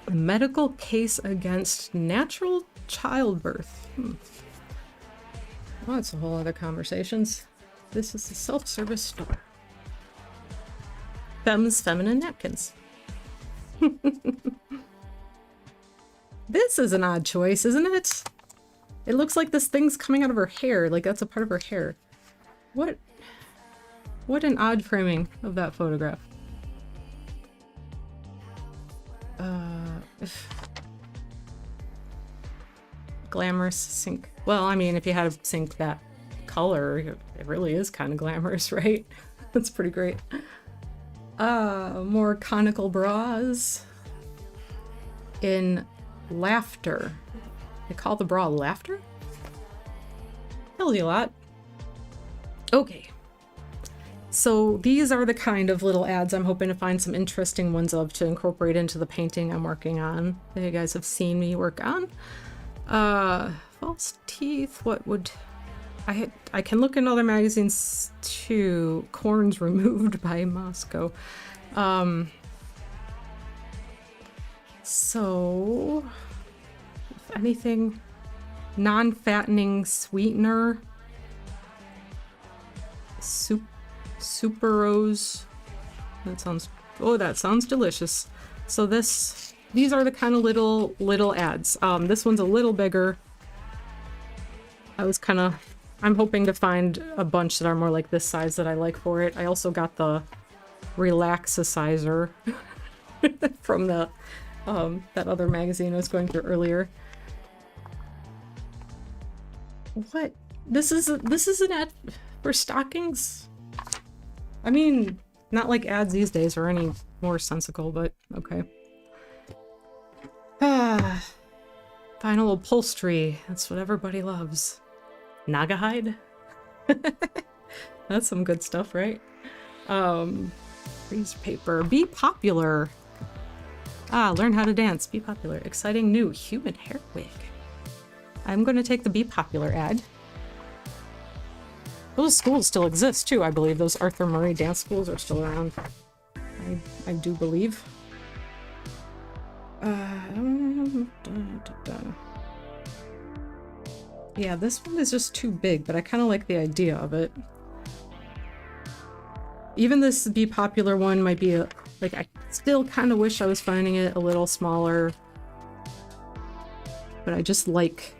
A medical case against natural childbirth. Well, that's a whole other conversations. This is a self-service store. Fem's feminine napkins. This is an odd choice, isn't it? It looks like this thing's coming out of her hair, like that's a part of her hair. What an odd framing of that photograph. Glamorous sync. Well, I mean, if you had a sync that color, it really is kind of glamorous, right? That's pretty great. More conical bras. In laughter. They call the bra laughter? Tells you a lot. Okay. So these are the kind of little ads I'm hoping to find some interesting ones of to incorporate into the painting I'm working on that you guys have seen me work on. False teeth, what would... I can look in other magazines too. Corns removed by Moscow. So... if anything... non-fattening sweetener. Superose. That sounds delicious. So these are the kind of little ads. This one's a little bigger. I'm hoping to find a bunch that are more like this size that I like for it. I also got the Relaxicizer from the that other magazine I was going through earlier. What? This is an ad for stockings? I mean, not like ads these days are any more sensical, but okay. Ah, final upholstery. That's what everybody loves. Naga hide? That's some good stuff, right? Freeze paper. Be popular. Ah, learn how to dance. Be popular. Exciting new human hair wig. I'm going to take the be popular ad. Those schools still exist too, I believe. Those Arthur Murray dance schools are still around. I do believe. Yeah, this one is just too big, but I kind of like the idea of it. Even this be popular one might be a, like, I still kind of wish I was finding it a little smaller. But I just like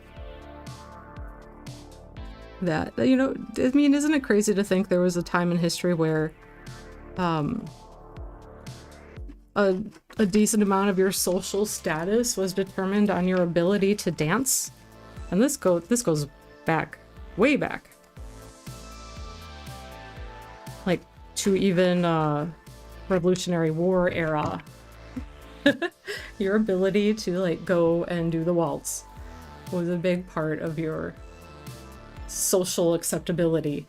that. You know, I mean, isn't it crazy to think there was a time in history where a decent amount of your social status was determined on your ability to dance? And this goes back, way back. Like, to even Revolutionary War era. Your ability to, like, go and do the waltz was a big part of your social acceptability.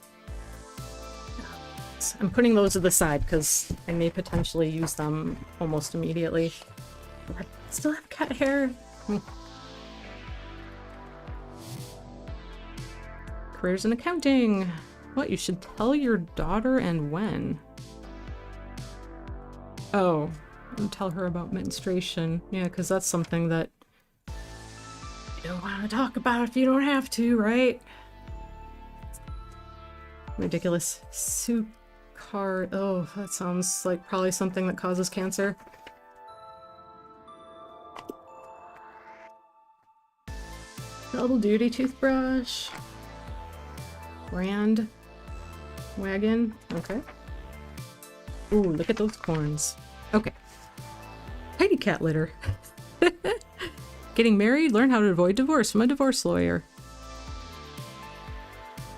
I'm putting those to the side because I may potentially use them almost immediately. I still have cat hair. Careers in accounting. What, you should tell your daughter and when? Oh, and tell her about menstruation. Yeah, because that's something that you don't want to talk about if you don't have to, right? Ridiculous. Sucar. Oh, that sounds like probably something that causes cancer. Double duty toothbrush. Brand. Wagon. Okay. Ooh, look at those corns. Okay. Tiny cat litter. Getting married, learn how to avoid divorce from a divorce lawyer.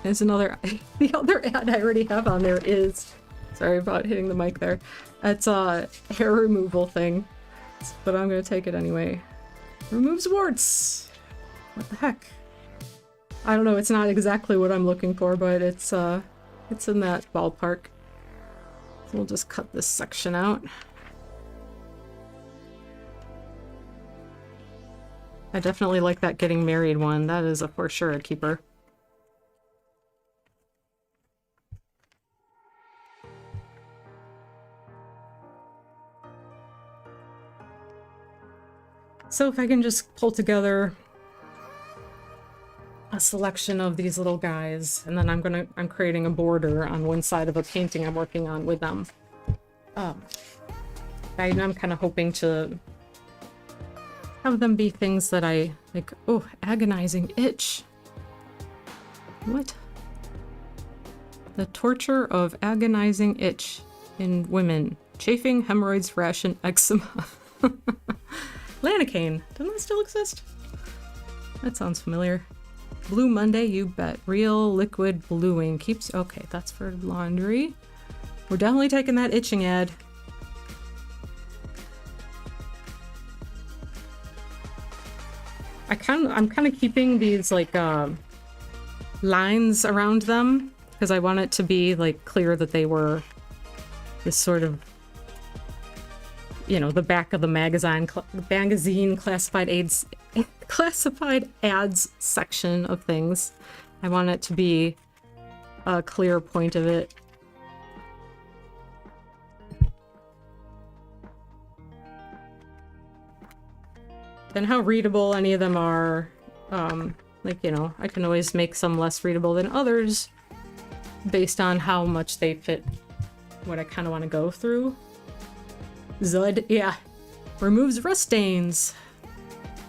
There's another, the other ad I already have on there is, sorry about hitting the mic there. It's a hair removal thing, but I'm gonna take it anyway. Removes warts. What the heck? I don't know, it's not exactly what I'm looking for, but it's in that ballpark. So we'll just cut this section out. I definitely like that getting married one. That is for sure a keeper. So if I can just pull together a selection of these little guys, and then I'm creating a border on one side of a painting I'm working on with them. I'm kind of hoping to have them be things that I like. Oh, agonizing itch. What? The torture of agonizing itch in women. Chafing, hemorrhoids, rash, and eczema. Lanacane. Doesn't that still exist? That sounds familiar. Blue Monday, you bet. Real liquid bluing. Keeps... Okay, that's for laundry. We're definitely taking that itching ad. I'm kind of keeping these, like, lines around them, because I want it to be, like, clear that they were this sort of, you know, the back of the magazine classified ads section of things. I want it to be a clear point of it. And how readable any of them are. Like, you know, I can always make some less readable than others based on how much they fit what I kind of want to go through. Zud, yeah. Removes rust stains.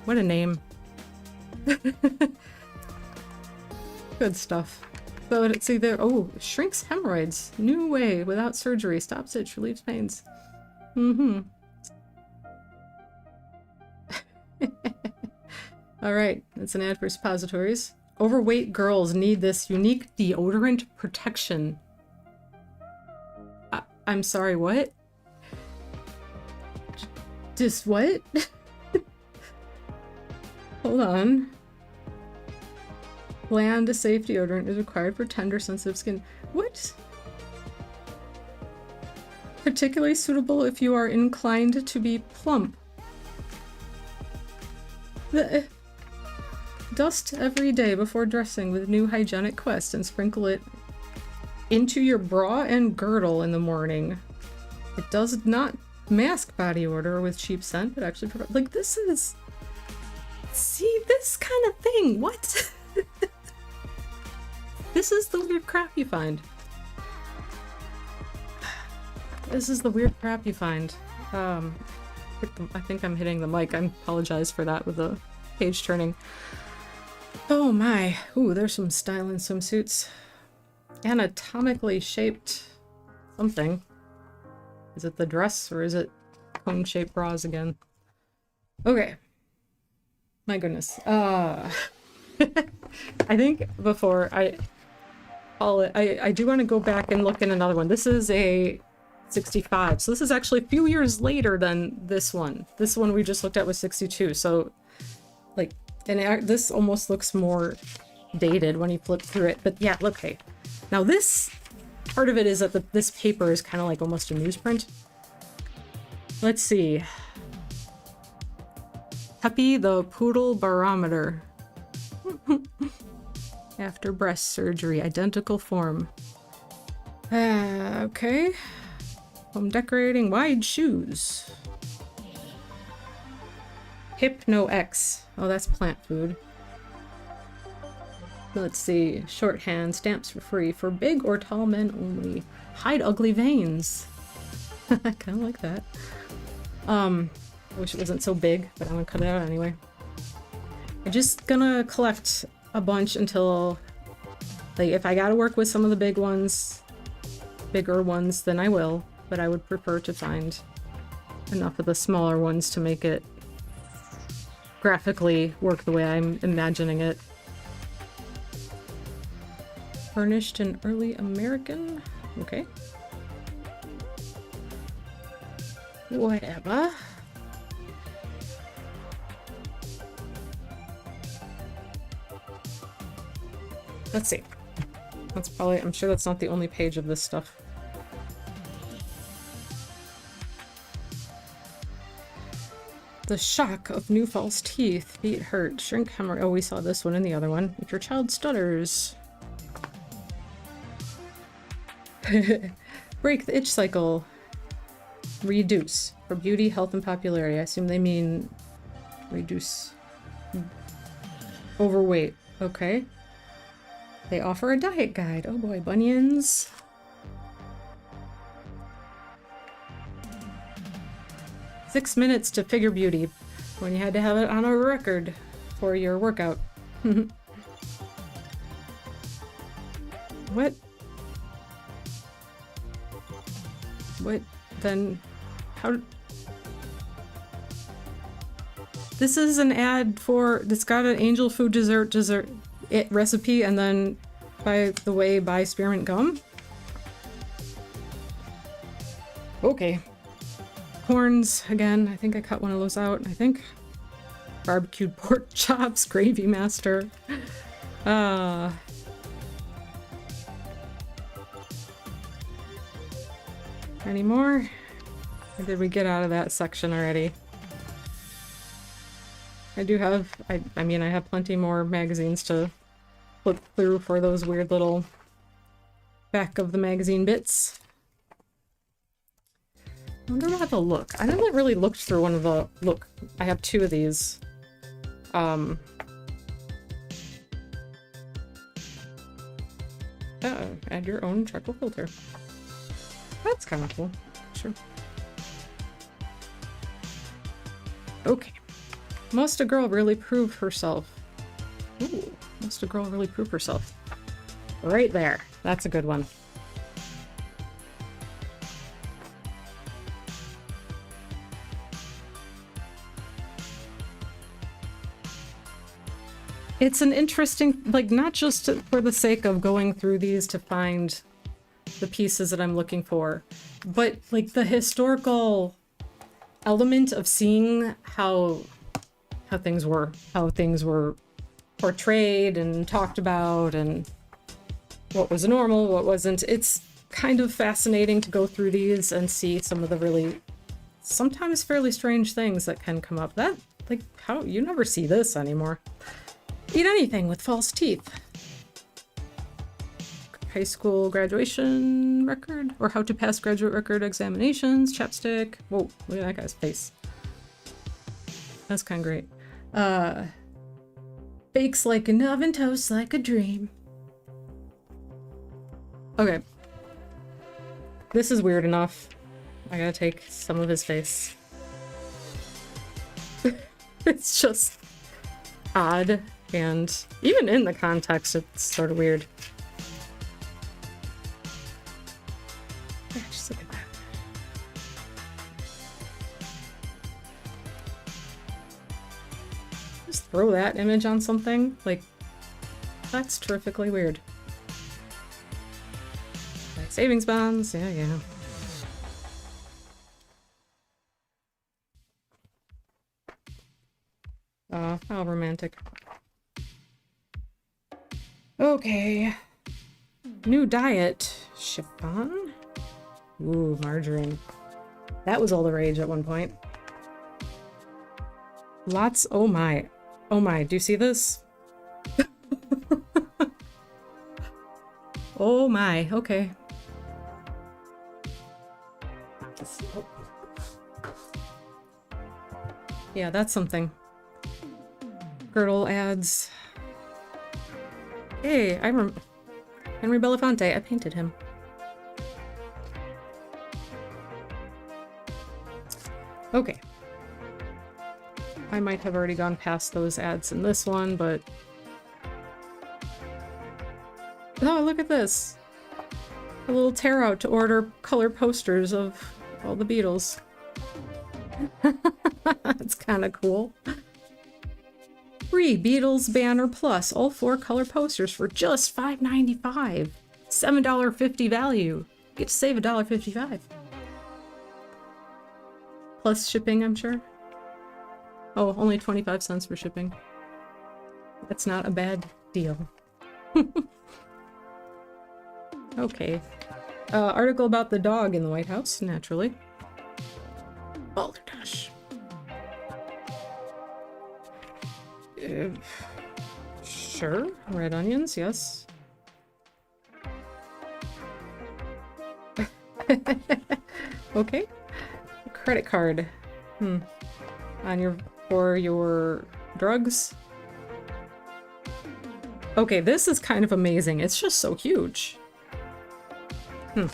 What a name. Good stuff. So let's see there. Oh, shrinks hemorrhoids. New way without surgery. Stops itch, relieves pains. Mm-hmm. Alright, that's an ad for suppositories. Overweight girls need this unique deodorant protection. I'm sorry, what? Just what? Hold on. Bland, safe deodorant is required for tender, sensitive skin. What? Particularly suitable if you are inclined to be plump. Dust every day before dressing with new hygienic Quest and sprinkle it into your bra and girdle in the morning. It does not mask body odor with cheap scent, but actually provide, like, this is... See, this kind of thing, what? This is the weird crap you find. This is the weird crap you find. I think I'm hitting the mic. I apologize for that with the page turning. Oh my. Ooh, there's some styling swimsuits. Anatomically shaped something. Is it the dress or is it cone-shaped bras again? Okay. My goodness. I think before I call it, I do want to go back and look at another one. This is a 65. So this is actually a few years later than this one. This one we just looked at was 62. So like, and this almost looks more dated when you flip through it. But yeah, look, hey. Now this, part of it is that this paper is kind of like almost a newsprint. Let's see. Peppy the Poodle Barometer. After breast surgery, identical form. Okay. Home decorating, wide shoes. Hypno X. Oh, that's plant food. Let's see. Shorthand, stamps for free. For big or tall men only. Hide ugly veins. I kind of like that. I wish it wasn't so big, but I'm gonna cut it out anyway. I'm just gonna collect a bunch until, like, if I gotta work with some of the bigger ones, then I will. But I would prefer to find enough of the smaller ones to make it graphically work the way I'm imagining it. Furnished in early American? Okay. Whatever. Let's see. That's probably, I'm sure that's not the only page of this stuff. The shock of new false teeth. Feet hurt. Shrink hemorrhage. Oh, we saw this one and the other one. If your child stutters. Break the itch cycle. Reduce. For beauty, health, and popularity. I assume they mean reduce. Overweight. Okay. They offer a diet guide. Oh boy, bunions. "6 minutes to figure beauty," when you had to have it on a record for your workout. What? What? Then how? This is an ad for, it's got an angel food dessert recipe, and then, by the way, buy spearmint gum. Okay. Corns, again, I think I cut one of those out, I think. Barbecued pork chops, Gravy Master. Any more? Or did we get out of that section already? I do have, I mean, I have plenty more magazines to flip through for those weird little back of the magazine bits. I wonder how they'll look. I haven't really looked through one of the... Look, I have two of these. Add your own charcoal filter. That's kind of cool. Sure. Okay. Must a girl really prove herself? Ooh, must a girl really prove herself? Right there. That's a good one. It's an interesting, like, not just for the sake of going through these to find the pieces that I'm looking for, but like the historical element of seeing how things were portrayed and talked about, and what was normal, what wasn't. It's kind of fascinating to go through these and see some of the really, sometimes fairly strange things that can come up. That, like, how you never see this anymore. Eat anything with false teeth. High school graduation record, or how to pass graduate record examinations, chapstick. Whoa, look at that guy's face. That's kind of great. Bakes like an oven, toast like a dream. Okay. This is weird enough. I gotta take some of his face. It's just odd, and even in the context, it's sort of weird. Yeah, just look at that. Just throw that image on something, like, that's terrifically weird. Like savings bonds, yeah. How romantic. Okay. New diet. Chiffon? Ooh, margarine. That was all the rage at one point. Lots. Oh my. Oh my. Do you see this? Oh my. Okay. Yeah, that's something. Girdle ads. Hey, I'm Henry Belafonte. I painted him. Okay. I might have already gone past those ads in this one, but... Oh, look at this! A little tear out to order color posters of all the Beatles. That's kind of cool. Free Beatles Banner Plus, all 4 color posters for just $5.95. $7.50 value. Get to save $1.55. Plus shipping, I'm sure. Oh, only 25 cents for shipping. That's not a bad deal. Okay. Article about the dog in the White House, naturally. Balderdash. Sure. Red onions, yes. Okay. Credit card. For your drugs. Okay, this is kind of amazing. It's just so huge. Okay.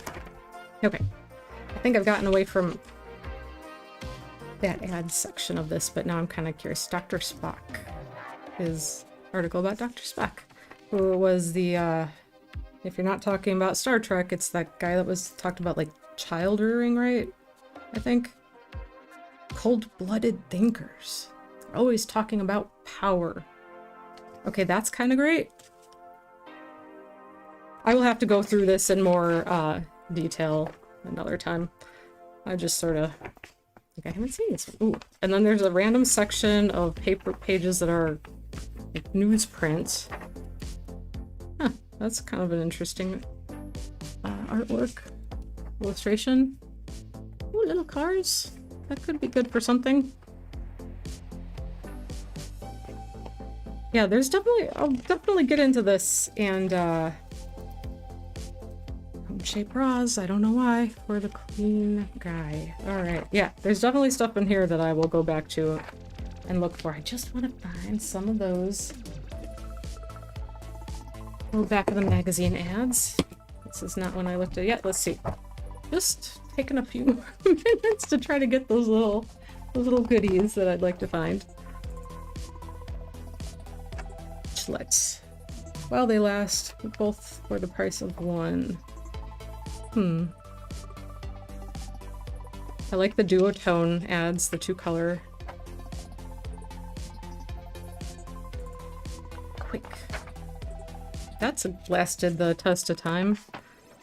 I think I've gotten away from that ad section of this, but now I'm kind of curious. Dr. Spock. His article about Dr. Spock, who was the, if you're not talking about Star Trek, it's that guy that was talked about, like, child rearing, right? I think. Cold-blooded thinkers. They're always talking about power. Okay, that's kind of great. I will have to go through this in more detail another time. I just sort of think I haven't seen this one. Ooh. And then there's a random section of paper pages that are like newsprint. Huh, that's kind of an interesting artwork. Illustration. Ooh, little cars. That could be good for something. Yeah, there's definitely, I'll definitely get into this, and shape bras, I don't know why, for the clean guy. Alright, yeah, there's definitely stuff in here that I will go back to and look for. I just want to find some of those. Go back of the magazine ads. This is not one I looked at yet. Let's see. Just taking a few more minutes to try to get those little goodies that I'd like to find. Let's, while they last, both for the price of one. I like the duotone ads, the 2-color. Quick. That's lasted the test of time,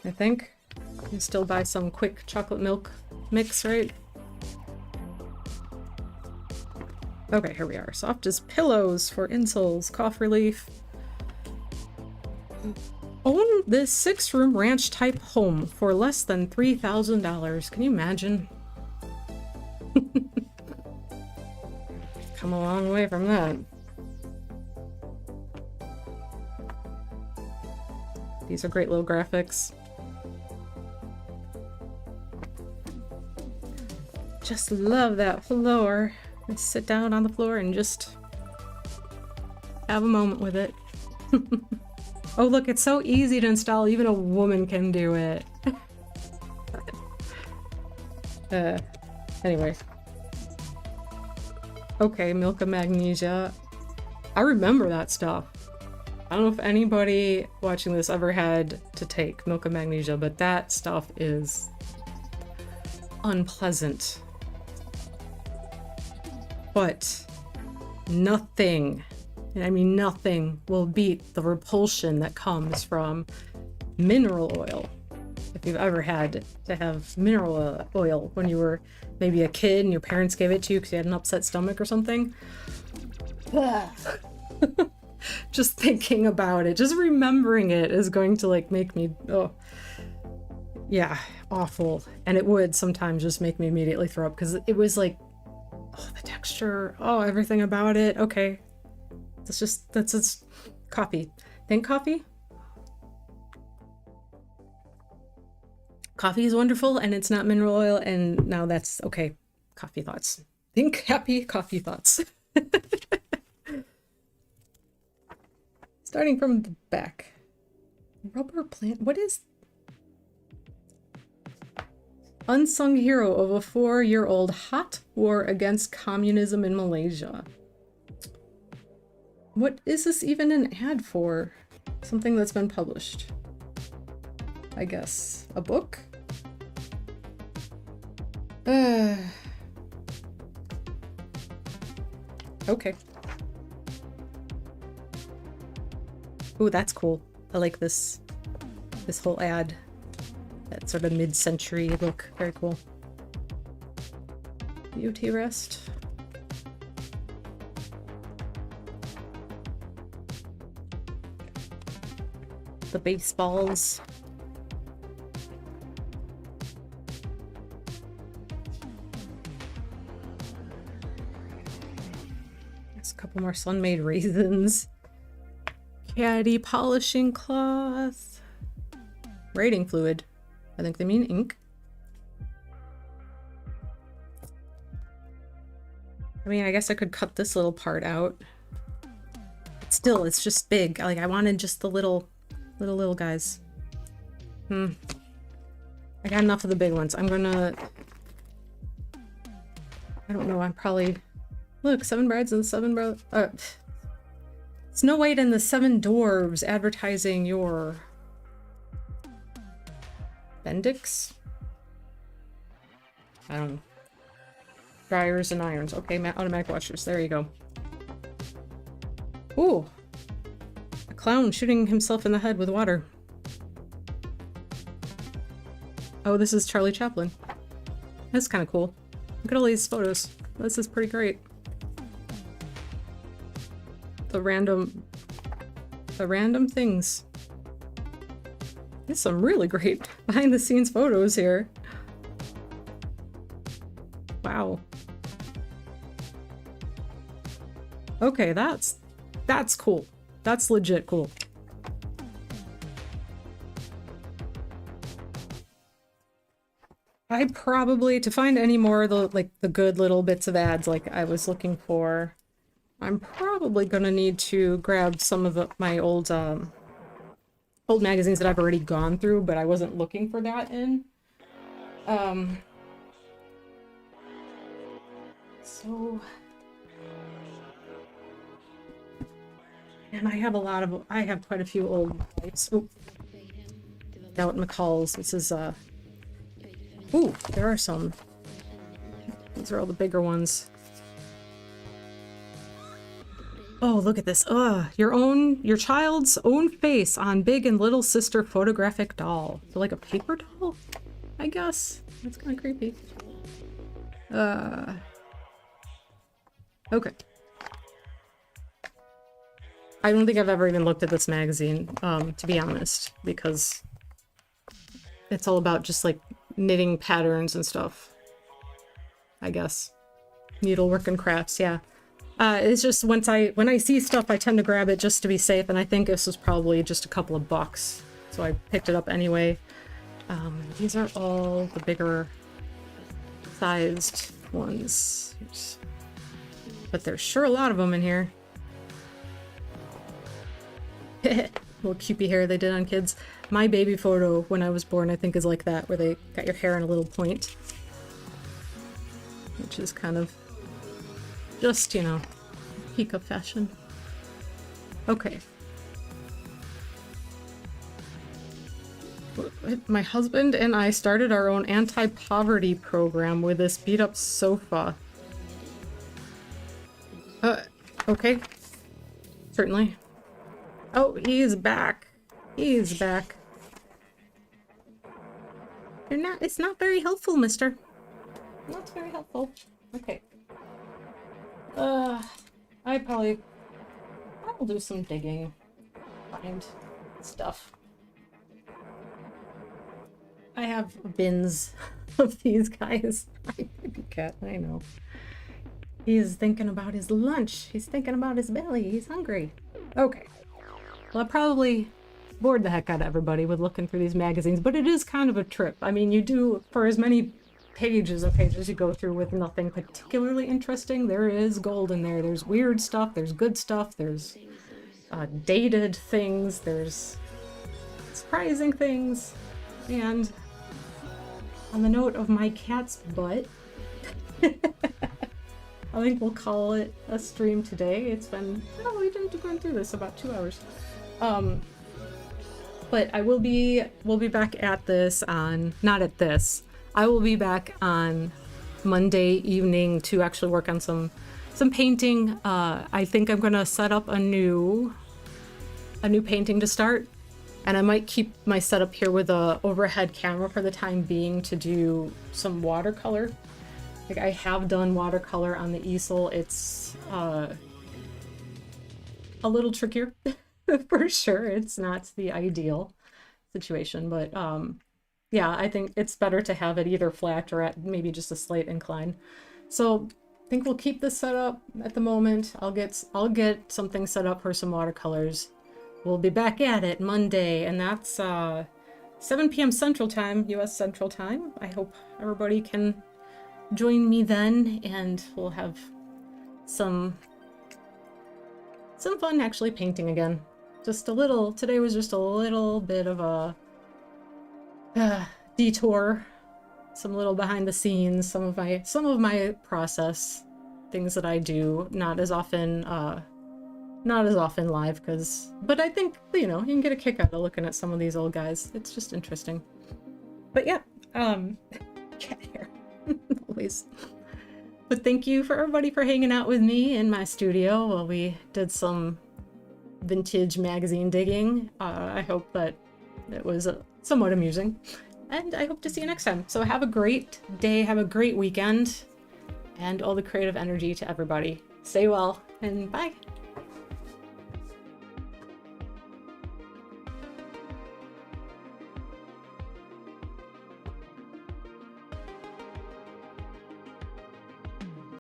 I think. You can still buy some quick chocolate milk mix, right? Okay, here we are. Soft as pillows for insoles, cough relief. Own this 6-room ranch type home for less than $3,000. Can you imagine? Come a long way from that. These are great little graphics. Just love that floor. Let's sit down on the floor and just have a moment with it. Oh, look, it's so easy to install. Even a woman can do it. Anyway. Okay, milk of magnesia. I remember that stuff. I don't know if anybody watching this ever had to take milk of magnesia, but that stuff is unpleasant. But nothing, and I mean nothing, will beat the repulsion that comes from mineral oil. If you've ever had to have mineral oil when you were maybe a kid and your parents gave it to you because you had an upset stomach or something. Just thinking about it, just remembering it is going to like make me, oh, yeah, awful. And it would sometimes just make me immediately throw up because it was like, oh, the texture, oh, everything about it. Okay, that's just coffee. Think coffee? Coffee is wonderful and it's not mineral oil, and now that's okay. Coffee thoughts. Think happy coffee thoughts. Starting from the back. Rubber plant. What is... Unsung hero of a 4-year-old hot war against communism in Malaysia. What is this even an ad for? Something that's been published. I guess. A book? Okay. Ooh, that's cool. I like this whole ad. That sort of mid-century look. Very cool. Beauty rest. The baseballs. There's a couple more sun-made raisins. Caddy polishing cloth. Writing fluid. I think they mean ink. I mean, I guess I could cut this little part out. But still, it's just big. Like, I wanted just the little guys. I got enough of the big ones. I'm gonna... I don't know, I'm probably... Look, 7 brides and 7 brothers... Snow White and the 7 Dwarves advertising your... Bendix? I don't know. Dryers and irons. Okay, automatic washers. There you go. Ooh! A clown shooting himself in the head with water. Oh, this is Charlie Chaplin. That's kind of cool. Look at all these photos. This is pretty great. The random things. There's some really great behind the scenes photos here. Wow. Okay, that's cool. That's legit cool. I probably, to find any more of the good little bits of ads like I was looking for, I'm probably gonna need to grab some of my old magazines that I've already gone through, but I wasn't looking for that in. So, and I have quite a few old types. Oop. Doubt McCall's. This is ooh, there are some. These are all the bigger ones. Oh, look at this. Your child's own face on Big and Little Sister photographic doll. So like a paper doll, I guess. That's kind of creepy. Okay. I don't think I've ever even looked at this magazine, to be honest, because it's all about just like knitting patterns and stuff, I guess. Needlework and crafts, yeah. It's just when I see stuff, I tend to grab it just to be safe, and I think this was probably just a couple of bucks, so I picked it up anyway. These are all the bigger sized ones, but there's sure a lot of them in here. Little cupie hair they did on kids. My baby photo when I was born, I think, is like that, where they got your hair in a little point, which is kind of just, you know, peak of fashion. Okay. My husband and I started our own anti-poverty program with this beat-up sofa. Okay. Certainly. Oh, he's back. He's back. It's not very helpful, mister. Not very helpful. Okay. I will do some digging. Find stuff. I have bins of these guys. My baby cat, I know. He's thinking about his lunch. He's thinking about his belly. He's hungry. Okay. Well, I probably bored the heck out of everybody with looking through these magazines, but it is kind of a trip. I mean, you do, for as many pages and pages you go through with nothing particularly interesting, there is gold in there. There's weird stuff, there's good stuff, there's dated things, there's surprising things, and on the note of my cat's butt, I think we'll call it a stream today. It's been, oh, we've been going through this about 2 hours. But we'll be back at this on, not at this, I will be back on Monday evening to actually work on some painting. I think I'm gonna set up a new painting to start, and I might keep my setup here with a overhead camera for the time being to do some watercolor. Like, I have done watercolor on the easel. It's a little trickier for sure. It's not the ideal situation, but yeah, I think it's better to have it either flat or at maybe just a slight incline. So I think we'll keep this set up at the moment. I'll get something set up for some watercolors. We'll be back at it Monday, and that's 7 p.m. Central Time, US Central Time. I hope everybody can join me then, and we'll have some fun actually painting again. Just a little, today was just a little bit of a detour, some little behind the scenes, some of my process, things that I do, not as often live, but I think, you know, you can get a kick out of looking at some of these old guys. It's just interesting. But yeah, cat hair, always. But thank you for everybody for hanging out with me in my studio while we did some vintage magazine digging. I hope that it was somewhat amusing, and I hope to see you next time. So have a great day, have a great weekend, and all the creative energy to everybody. Stay well, and bye.